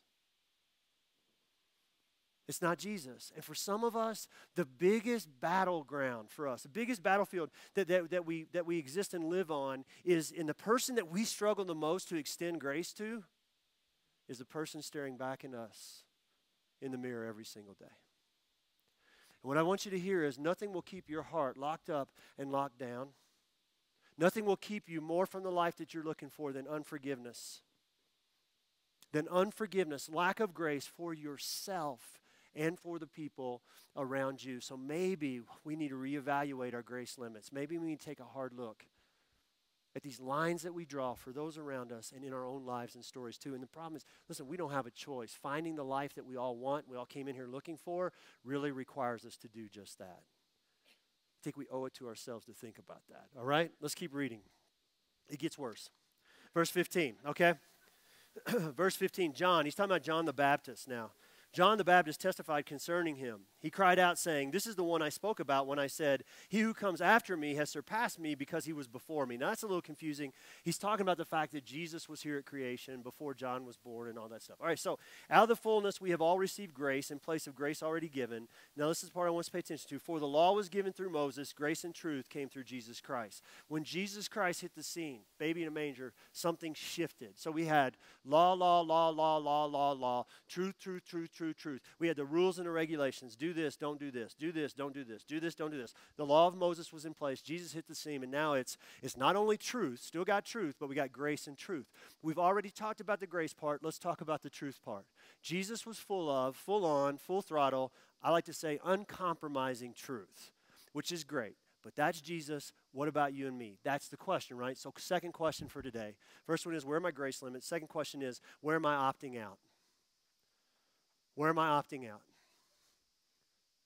It's not Jesus. And for some of us, the biggest battleground for us, the biggest battlefield that we exist and live on is in the person that we struggle the most to extend grace to is the person staring back at us in the mirror every single day. And what I want you to hear is nothing will keep your heart locked up and locked down. Nothing will keep you more from the life that you're looking for than unforgiveness. Lack of grace for yourself and for the people around you. So maybe we need to reevaluate our grace limits. Maybe we need to take a hard look at these lines that we draw for those around us and in our own lives and stories too. And the problem is, listen, we don't have a choice. Finding the life that we all want, we all came in here looking for, really requires us to do just that. I think we owe it to ourselves to think about that. All right? Let's keep reading. It gets worse. Verse 15, okay? Verse 15, John, he's talking about John the Baptist now. John the Baptist testified concerning him. He cried out saying, this is the one I spoke about when I said, he who comes after me has surpassed me because he was before me. Now that's a little confusing. He's talking about the fact that Jesus was here at creation before John was born and all that stuff. All right, so out of the fullness we have all received grace in place of grace already given. Now this is the part I want us to pay attention to. For the law was given through Moses, grace and truth came through Jesus Christ. When Jesus Christ hit the scene, baby in a manger, something shifted. So we had law, truth, truth, truth, truth, truth. We had the rules and the regulations. Do this, don't do this. Do this, don't do this. Do this, don't do this. The law of Moses was in place. Jesus hit the scene, and now it's not only truth, still got truth, but we got grace and truth. We've already talked about the grace part. Let's talk about the truth part. Jesus was full of, full on, full throttle, I like to say uncompromising truth, which is great. But that's Jesus. What about you and me? That's the question, right? So second question for today. First one is, where are my grace limits? Second question is, where am I opting out? Where am I opting out?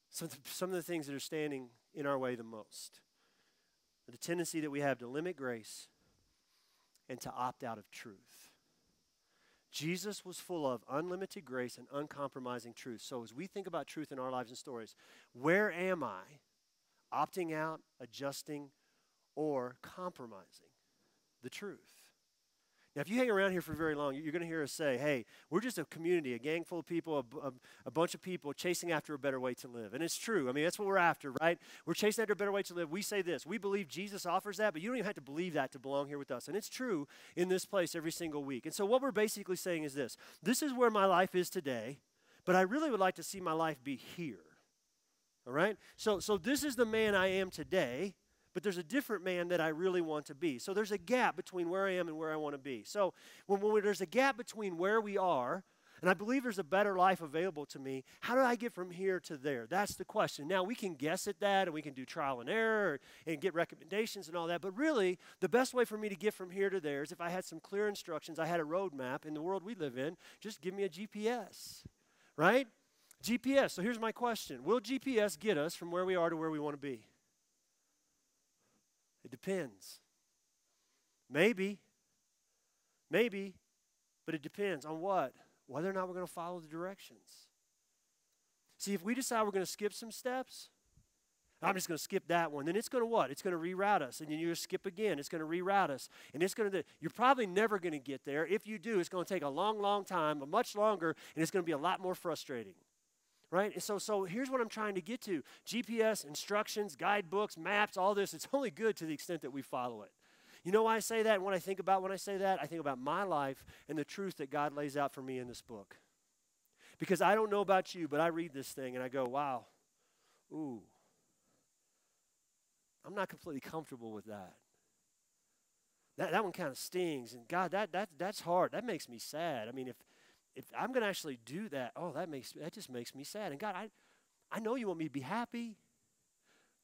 Some of the things that are standing in our way the most. The tendency that we have to limit grace and to opt out of truth. Jesus was full of unlimited grace and uncompromising truth. So as we think about truth in our lives and stories, where am I opting out, adjusting, or compromising the truth? Now, if you hang around here for very long, you're going to hear us say, hey, we're just a community, a gang full of people, a bunch of people chasing after a better way to live. And it's true. I mean, that's what we're after, right? We're chasing after a better way to live. We say this. We believe Jesus offers that, but you don't even have to believe that to belong here with us. And it's true in this place every single week. And so what we're basically saying is this. This is where my life is today, but I really would like to see my life be here. All right? So this is the man I am today, but there's a different man that I really want to be. So there's a gap between where I am and where I want to be. So when there's a gap between where we are, and I believe there's a better life available to me, how do I get from here to there? That's the question. Now, we can guess at that, and we can do trial and error and get recommendations and all that, but really, the best way for me to get from here to there is if I had some clear instructions, I had a roadmap in the world we live in, just give me a GPS, right? GPS. So here's my question. Will GPS get us from where we are to where we want to be? It depends. Maybe, but it depends on what? Whether or not we're going to follow the directions. See, if we decide we're going to skip some steps, I'm just going to skip that one, then it's going to what? It's going to reroute us, and then you're going to skip again. It's going to reroute us, and you're probably never going to get there. If you do, it's going to take a long, long time, but much longer, and it's going to be a lot more frustrating. Right? And so here's what I'm trying to get to. GPS, instructions, guidebooks, maps, all this, it's only good to the extent that we follow it. You know why I say that? And what I think about when I say that? I think about my life and the truth that God lays out for me in this book. Because I don't know about you, but I read this thing and I go, wow, ooh, I'm not completely comfortable with that. That one kind of stings. And God, that's hard. That makes me sad. I mean, if I'm going to actually do that, that just makes me sad. And God, I know you want me to be happy.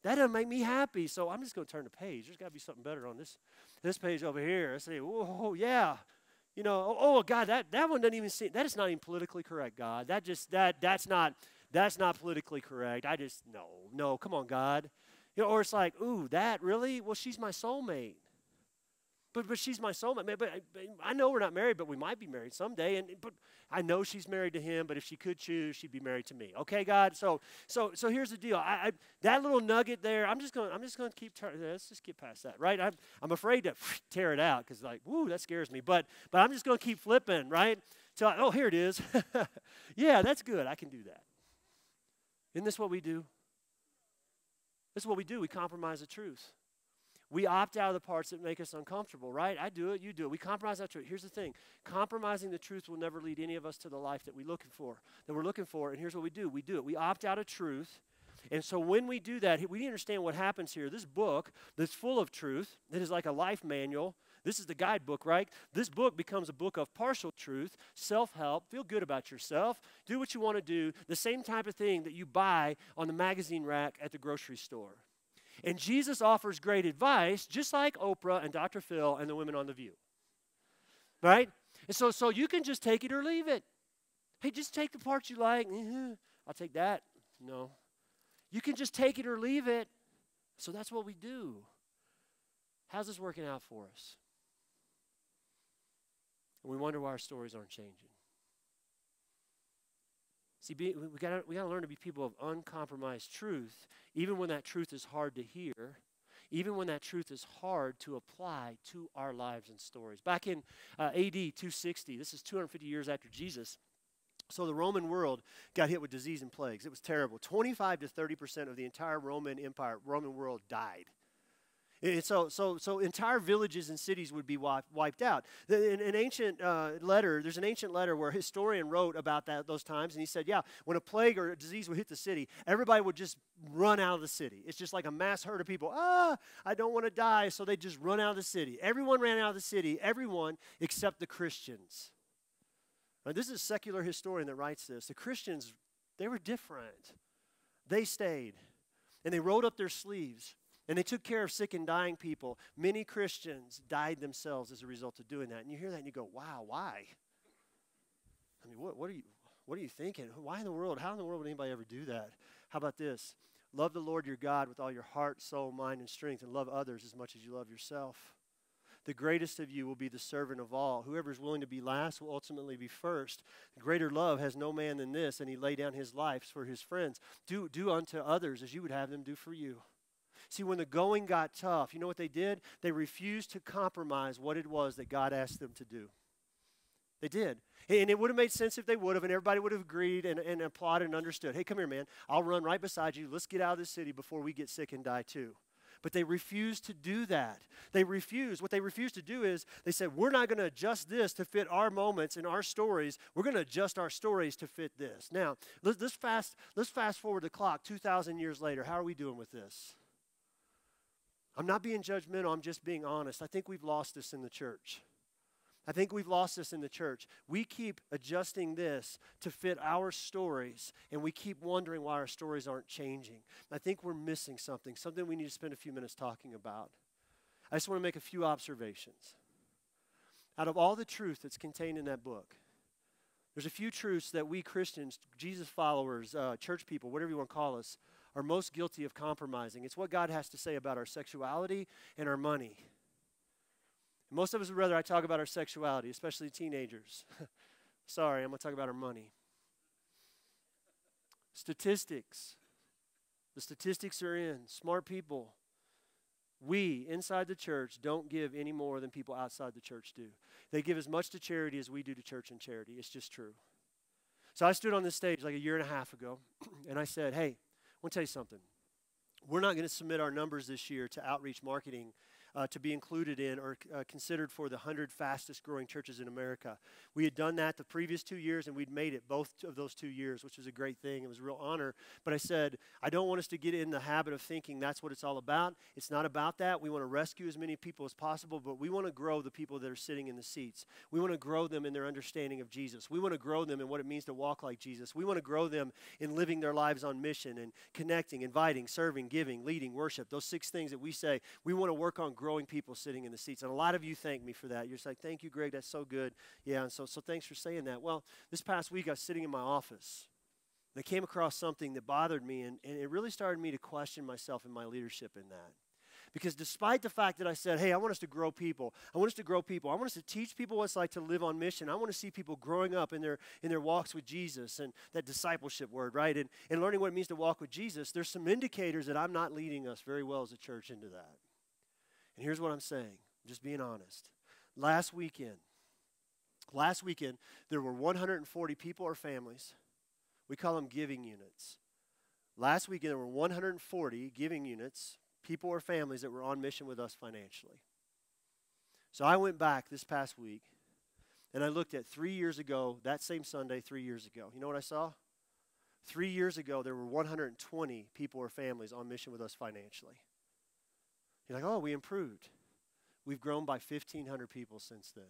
That doesn't make me happy, so I'm just going to turn the page. There's got to be something better on this page over here. I say, oh, yeah. You know, oh, God, that one doesn't even seem, that is not even politically correct, God. That's not politically correct. No, come on, God. You know, or it's like, ooh, that really? Well, she's my soulmate. But she's my soulmate. But I know we're not married, but we might be married someday. But I know she's married to him. But if she could choose, she'd be married to me. Okay, God. So here's the deal. That little nugget there. I'm just going to keep. Let's just get past that, right? I'm afraid to tear it out because woo, that scares me. But I'm just going to keep flipping, right? Till here it is. Yeah, that's good. I can do that. Isn't this what we do? This is what we do. We compromise the truth. We opt out of the parts that make us uncomfortable, right? I do it, you do it. We compromise that truth. Here's the thing. Compromising the truth will never lead any of us to the life that we're looking for. And here's what we do. We do it. We opt out of truth. And so when we do that, we understand what happens here. This book that's full of truth, that is like a life manual. This is the guidebook, right? This book becomes a book of partial truth, self-help, feel good about yourself, do what you want to do, the same type of thing that you buy on the magazine rack at the grocery store. And Jesus offers great advice, just like Oprah and Dr. Phil and the women on The View. Right? And so you can just take it or leave it. Hey, just take the parts you like. I'll take that. No. You can just take it or leave it. So that's what we do. How's this working out for us? And we wonder why our stories aren't changing. See, we gotta learn to be people of uncompromised truth, even when that truth is hard to hear, even when that truth is hard to apply to our lives and stories. Back in AD 260, this is 250 years after Jesus, so the Roman world got hit with disease and plagues. It was terrible. 25 to 30% of the entire Roman Empire, Roman world died. And so entire villages and cities would be wiped out. In an ancient letter, there's an ancient letter where a historian wrote about those times, and he said, yeah, when a plague or a disease would hit the city, everybody would just run out of the city. It's just like a mass herd of people. I don't want to die, so they just run out of the city. Everyone ran out of the city, everyone except the Christians. Now, this is a secular historian that writes this. The Christians, they were different. They stayed, and they rolled up their sleeves. And they took care of sick and dying people. Many Christians died themselves as a result of doing that. And you hear that and you go, wow, why? I mean, what are you thinking? Why in the world? How in the world would anybody ever do that? How about this? Love the Lord your God with all your heart, soul, mind, and strength, and love others as much as you love yourself. The greatest of you will be the servant of all. Whoever is willing to be last will ultimately be first. Greater love has no man than this, and he laid down his life for his friends. Do unto others as you would have them do for you. See, when the going got tough, you know what they did? They refused to compromise what it was that God asked them to do. They did. And it would have made sense if they would have, and everybody would have agreed and applauded and understood. Hey, come here, man. I'll run right beside you. Let's get out of this city before we get sick and die too. But they refused to do that. They refused. What they refused to do is they said, we're not going to adjust this to fit our moments and our stories. We're going to adjust our stories to fit this. Now, let's fast forward the clock 2,000 years later. How are we doing with this? I'm not being judgmental, I'm just being honest. I think we've lost this in the church. We keep adjusting this to fit our stories, and we keep wondering why our stories aren't changing. I think we're missing something we need to spend a few minutes talking about. I just want to make a few observations. Out of all the truth that's contained in that book, there's a few truths that we Christians, Jesus followers, church people, whatever you want to call us, are most guilty of compromising. It's what God has to say about our sexuality and our money. Most of us would rather I talk about our sexuality, especially teenagers. Sorry, I'm going to talk about our money. Statistics. The statistics are in. Smart people. We, inside the church, don't give any more than people outside the church do. They give as much to charity as we do to church and charity. It's just true. So I stood on this stage like a year and a half ago, and I said, hey, I want to tell you something. We're not going to submit our numbers this year to outreach marketing to be included in or considered for the 100 fastest growing churches in America. We had done that the previous 2 years, and we'd made it both of those 2 years, which was a great thing. It was a real honor. But I said, I don't want us to get in the habit of thinking that's what it's all about. It's not about that. We want to rescue as many people as possible, but we want to grow the people that are sitting in the seats. We want to grow them in their understanding of Jesus. We want to grow them in what it means to walk like Jesus. We want to grow them in living their lives on mission and connecting, inviting, serving, giving, leading, worship. Those 6 things that we say we want to work on growing people sitting in the seats. And a lot of you thank me for that. You're just like, thank you, Greg. That's so good. Yeah, and so thanks for saying that. Well, this past week I was sitting in my office. And I came across something that bothered me, and it really started me to question myself and my leadership in that. Because despite the fact that I said, hey, I want us to grow people. I want us to teach people what it's like to live on mission. I want to see people growing up in their walks with Jesus, and that discipleship word, right? And learning what it means to walk with Jesus. There's some indicators that I'm not leading us very well as a church into that. And here's what I'm saying. I'm just being honest. Last weekend, there were 140 people or families. We call them giving units. Last weekend, there were 140 giving units, people or families that were on mission with us financially. So I went back this past week, and I looked at 3 years ago, that same Sunday, 3 years ago. You know what I saw? 3 years ago, there were 120 people or families on mission with us financially. You're like, oh, we improved. We've grown by 1,500 people since then.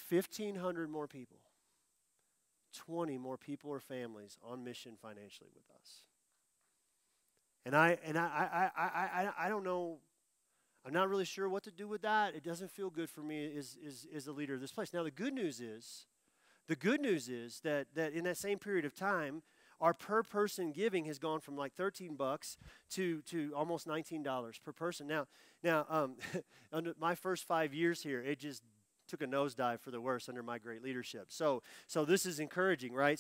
1,500 more people. 20 more people or families on mission financially with us. And I don't know, I'm not really sure what to do with that. It doesn't feel good for me as a leader of this place. Now, the good news is that in that same period of time, our per person giving has gone from like $13 to almost $19 per person. Now, under my first 5 years here, it just took a nosedive for the worse under my great leadership. So this is encouraging, right?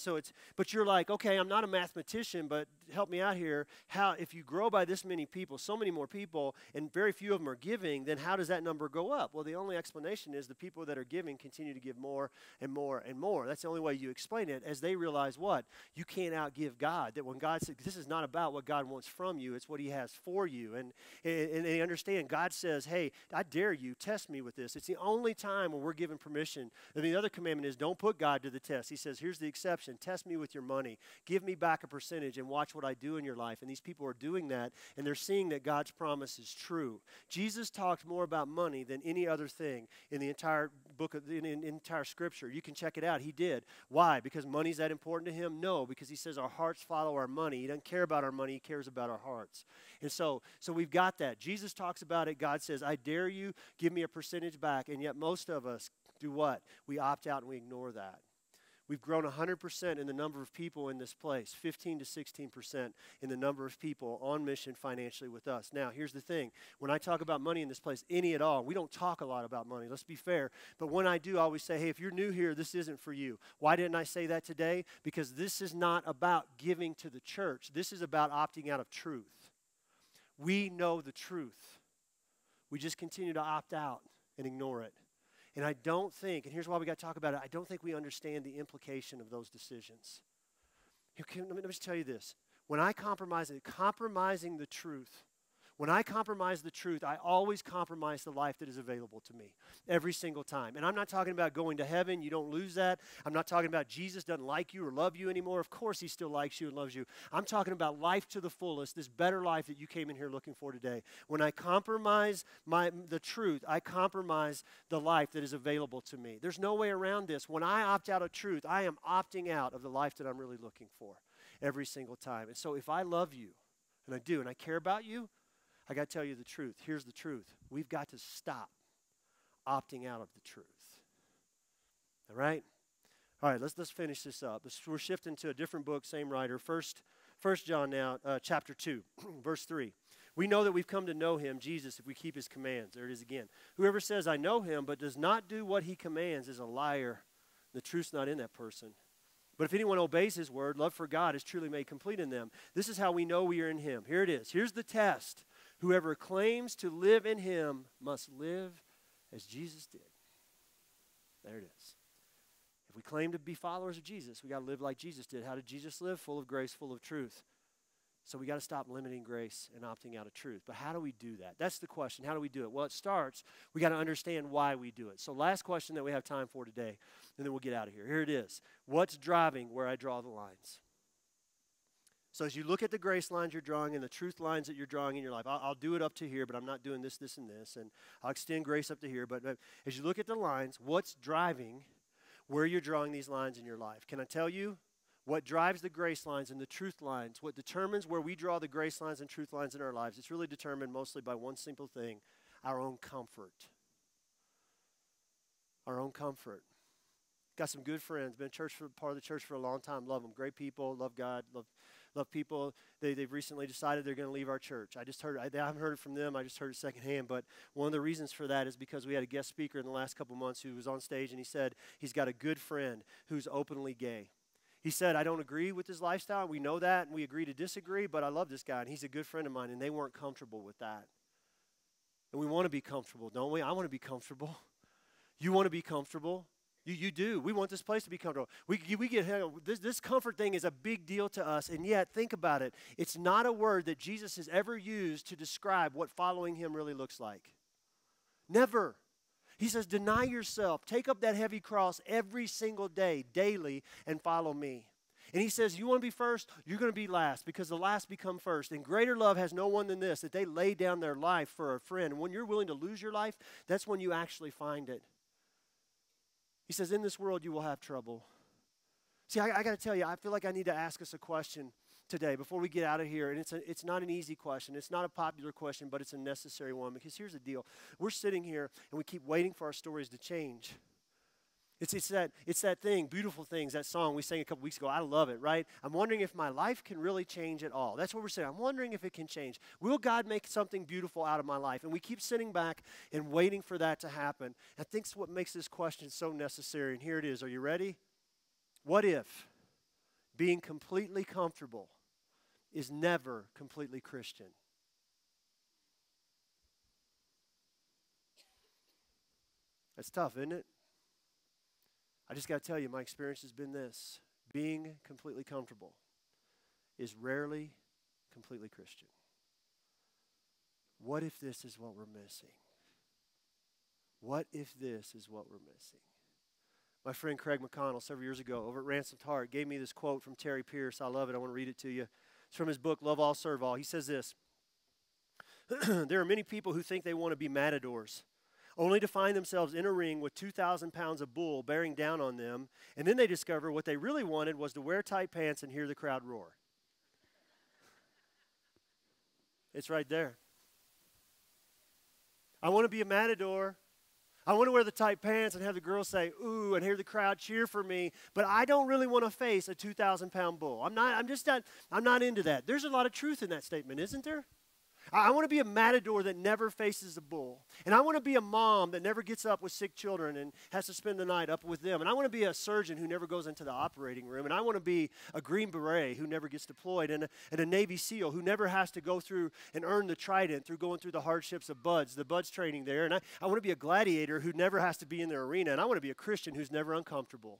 But you're like, okay, I'm not a mathematician, but help me out here. How, if you grow by this many people, so many more people, and very few of them are giving, then how does that number go up? Well, the only explanation is the people that are giving continue to give more and more and more. That's the only way you explain it, as they realize what? You can't outgive God. That when God says, this is not about what God wants from you, it's what he has for you. And they understand, God says, hey, I dare you, test me with this. It's the only time when we're given permission. I mean, the other commandment is don't put God to the test. He says, here's the exception. Test me with your money. Give me back a percentage and watch what I do in your life. And these people are doing that, and they're seeing that God's promise is true. Jesus talked more about money than any other thing in the entire book, in entire Scripture. You can check it out. He did. Why? Because money's that important to him? No, because he says our hearts follow our money. He doesn't care about our money. He cares about our hearts. And so we've got that. Jesus talks about it. God says, I dare you, give me a percentage back. And yet most of us do what? We opt out and we ignore that. We've grown 100% in the number of people in this place, 15 to 16% in the number of people on mission financially with us. Now, here's the thing. When I talk about money in this place, any at all, we don't talk a lot about money. Let's be fair. But when I do, I always say, hey, if you're new here, this isn't for you. Why didn't I say that today? Because this is not about giving to the church. This is about opting out of truth. We know the truth. We just continue to opt out and ignore it. And I don't think, and here's why we got to talk about it, I don't think we understand the implication of those decisions. Let me just tell you this. When I compromising the truth, when I compromise the truth, I always compromise the life that is available to me every single time. And I'm not talking about going to heaven. You don't lose that. I'm not talking about Jesus doesn't like you or love you anymore. Of course he still likes you and loves you. I'm talking about life to the fullest, this better life that you came in here looking for today. When I compromise the truth, I compromise the life that is available to me. There's no way around this. When I opt out of truth, I am opting out of the life that I'm really looking for every single time. And so if I love you, and I do, and I care about you, I got to tell you the truth. Here's the truth. We've got to stop opting out of the truth. All right? All right, let's finish this up. We're shifting to a different book, same writer. First John now, chapter 2, verse 3. We know that we've come to know him, Jesus, if we keep his commands. There it is again. Whoever says, I know him, but does not do what he commands is a liar. The truth's not in that person. But if anyone obeys his word, love for God is truly made complete in them. This is how we know we are in him. Here it is. Here's the test. Whoever claims to live in him must live as Jesus did. There it is. If we claim to be followers of Jesus, we got to live like Jesus did. How did Jesus live? Full of grace, full of truth. So we got to stop limiting grace and opting out of truth. But how do we do that? That's the question. How do we do it? Well, it starts, we got to understand why we do it. So last question that we have time for today, and then we'll get out of here. Here it is. What's driving where I draw the lines? So as you look at the grace lines you're drawing and the truth lines that you're drawing in your life, I'll do it up to here, but I'm not doing this, this, and this. And I'll extend grace up to here. But as you look at the lines, what's driving where you're drawing these lines in your life? Can I tell you what drives the grace lines and the truth lines, what determines where we draw the grace lines and truth lines in our lives? It's really determined mostly by one simple thing, our own comfort. Our own comfort. Got some good friends, been part of the church for a long time, love them, great people, love God, love people. They've recently decided they're going to leave our church. I haven't heard it from them. I just heard it secondhand. But one of the reasons for that is because we had a guest speaker in the last couple months who was on stage, and he said he's got a good friend who's openly gay. He said, I don't agree with his lifestyle. We know that, and we agree to disagree, but I love this guy, and he's a good friend of mine, and they weren't comfortable with that. And we want to be comfortable, don't we? I want to be comfortable. You want to be comfortable? You do. We want this place to be comfortable. We get this comfort thing is a big deal to us, and yet think about it. It's not a word that Jesus has ever used to describe what following him really looks like. Never. He says, deny yourself. Take up that heavy cross every single day, daily, and follow me. And he says, you want to be first? You're going to be last, because the last become first. And greater love has no one than this, that they lay down their life for a friend. And when you're willing to lose your life, that's when you actually find it. He says, in this world you will have trouble. See, I got to tell you, I feel like I need to ask us a question today before we get out of here. And it's not an easy question. It's not a popular question, but it's a necessary one. Because here's the deal. We're sitting here, and we keep waiting for our stories to change. It's that thing, Beautiful Things, that song we sang a couple weeks ago. I love it, right? I'm wondering if my life can really change at all. That's what we're saying. I'm wondering if it can change. Will God make something beautiful out of my life? And we keep sitting back and waiting for that to happen. I think it's what makes this question so necessary. And here it is. Are you ready? What if being completely comfortable is never completely Christian? That's tough, isn't it? I just got to tell you, my experience has been this. Being completely comfortable is rarely completely Christian. What if this is what we're missing? What if this is what we're missing? My friend Craig McConnell, several years ago, over at Ransomed Heart, gave me this quote from Terry Pierce. I love it. I want to read it to you. It's from his book, Love All, Serve All. He says this, there are many people who think they want to be matadors, only to find themselves in a ring with 2,000 pounds of bull bearing down on them, and then they discover what they really wanted was to wear tight pants and hear the crowd roar. It's right there. I want to be a matador. I want to wear the tight pants and have the girls say, ooh, and hear the crowd cheer for me, but I don't really want to face a 2,000-pound bull. I'm not into that. There's a lot of truth in that statement, isn't there? I want to be a matador that never faces a bull. And I want to be a mom that never gets up with sick children and has to spend the night up with them. And I want to be a surgeon who never goes into the operating room. And I want to be a Green Beret who never gets deployed and a Navy SEAL who never has to go through and earn the trident through going through the hardships of the BUDS training there. And I want to be a gladiator who never has to be in the arena. And I want to be a Christian who's never uncomfortable.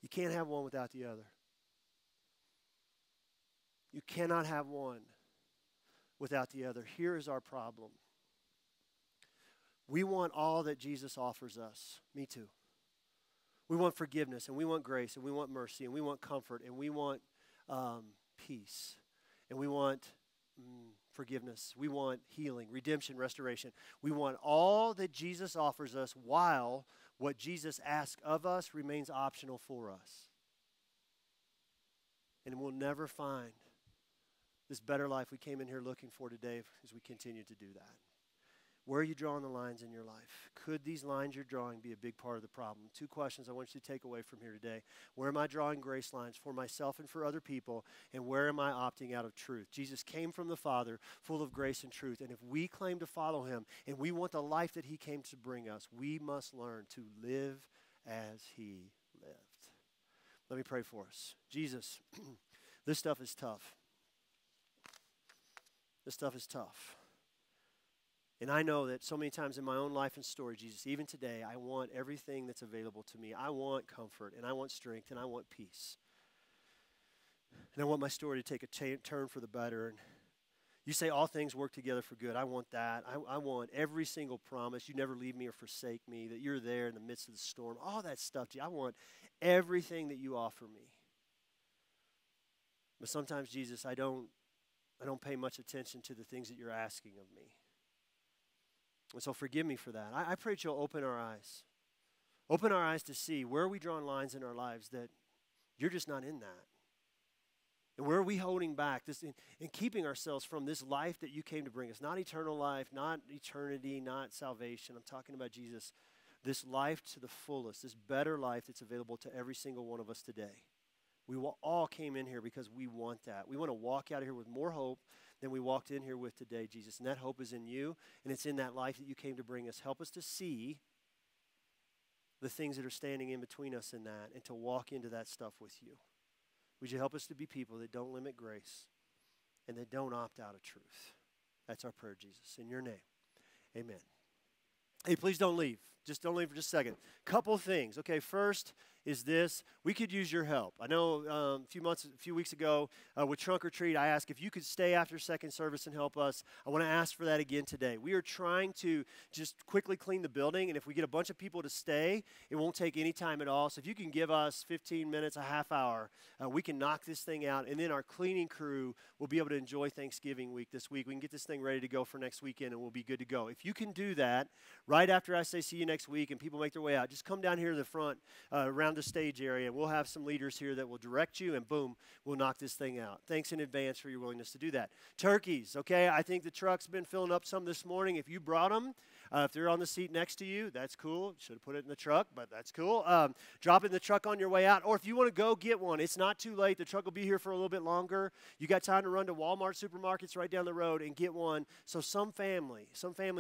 You can't have one without the other. You cannot have one without the other. Here is our problem. We want all that Jesus offers us. Me too. We want forgiveness, and we want grace, and we want mercy, and we want comfort, and we want peace, and we want forgiveness. We want healing, redemption, restoration. We want all that Jesus offers us while what Jesus asks of us remains optional for us. And we'll never find this better life we came in here looking for today as we continue to do that. Where are you drawing the lines in your life? Could these lines you're drawing be a big part of the problem? 2 questions I want you to take away from here today. Where am I drawing grace lines for myself and for other people? And where am I opting out of truth? Jesus came from the Father full of grace and truth. And if we claim to follow him and we want the life that he came to bring us, we must learn to live as he lived. Let me pray for us. Jesus, this stuff is tough. This stuff is tough. And I know that so many times in my own life and story, Jesus, even today, I want everything that's available to me. I want comfort, and I want strength, and I want peace. And I want my story to take a turn for the better. And you say all things work together for good. I want that. I want every single promise. You never leave me or forsake me, that you're there in the midst of the storm. All that stuff. I want everything that you offer me. But sometimes, Jesus, I don't pay much attention to the things that you're asking of me. And so forgive me for that. I pray that you'll open our eyes. Open our eyes to see where are we drawing lines in our lives that you're just not in that. And where are we holding back this and keeping ourselves from this life that you came to bring us? Not eternal life, not eternity, not salvation. I'm talking about Jesus. This life to the fullest, this better life that's available to every single one of us today. We all came in here because we want that. We want to walk out of here with more hope than we walked in here with today, Jesus. And that hope is in you, and it's in that life that you came to bring us. Help us to see the things that are standing in between us and that, and to walk into that stuff with you. Would you help us to be people that don't limit grace and that don't opt out of truth? That's our prayer, Jesus. In your name, amen. Hey, please don't leave. Just don't leave for just a second. Couple things. Okay, first is this. We could use your help. I know a few weeks ago with Trunk or Treat, I asked if you could stay after second service and help us. I want to ask for that again today. We are trying to just quickly clean the building, and if we get a bunch of people to stay, it won't take any time at all. So if you can give us 15 minutes, a half hour, we can knock this thing out, and then our cleaning crew will be able to enjoy Thanksgiving week this week. We can get this thing ready to go for next weekend, and we'll be good to go. If you can do that right after I say see you next week and people make their way out, just come down here to the front around the stage area, and we'll have some leaders here that will direct you, and boom, we'll knock this thing out. Thanks in advance for your willingness to do that. Turkeys, okay? I think the truck's been filling up some this morning. If you brought them, If they're on the seat next to you, that's cool. Should have put it in the truck, but that's cool. Drop it in the truck on your way out. Or if you want to go get one, it's not too late. The truck will be here for a little bit longer. You got time to run to Walmart supermarkets right down the road and get one. So some family,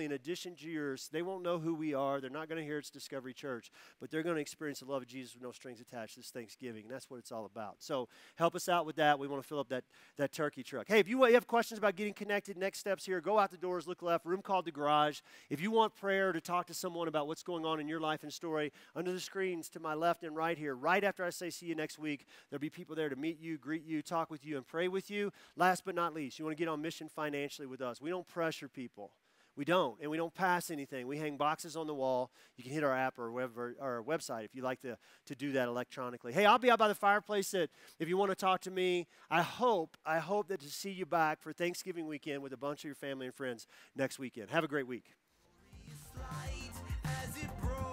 in addition to yours, they won't know who we are. They're not going to hear it's Discovery Church, but they're going to experience the love of Jesus with no strings attached this Thanksgiving, and that's what it's all about. So help us out with that. We want to fill up that turkey truck. Hey, if you have questions about getting connected, next steps here, go out the doors, look left, room called the garage. If you want prayer to talk to someone about what's going on in your life and story, under the screens to my left and right here, right after I say see you next week, there'll be people there to meet you, greet you, talk with you, and pray with you. Last but not least, you want to get on mission financially with us. We don't pressure people. We don't, and we don't pass anything. We hang boxes on the wall. You can hit our app or our website if you'd like to do that electronically. Hey, I'll be out by the fireplace if you want to talk to me. I hope that to see you back for Thanksgiving weekend with a bunch of your family and friends next weekend. Have a great week. As it broke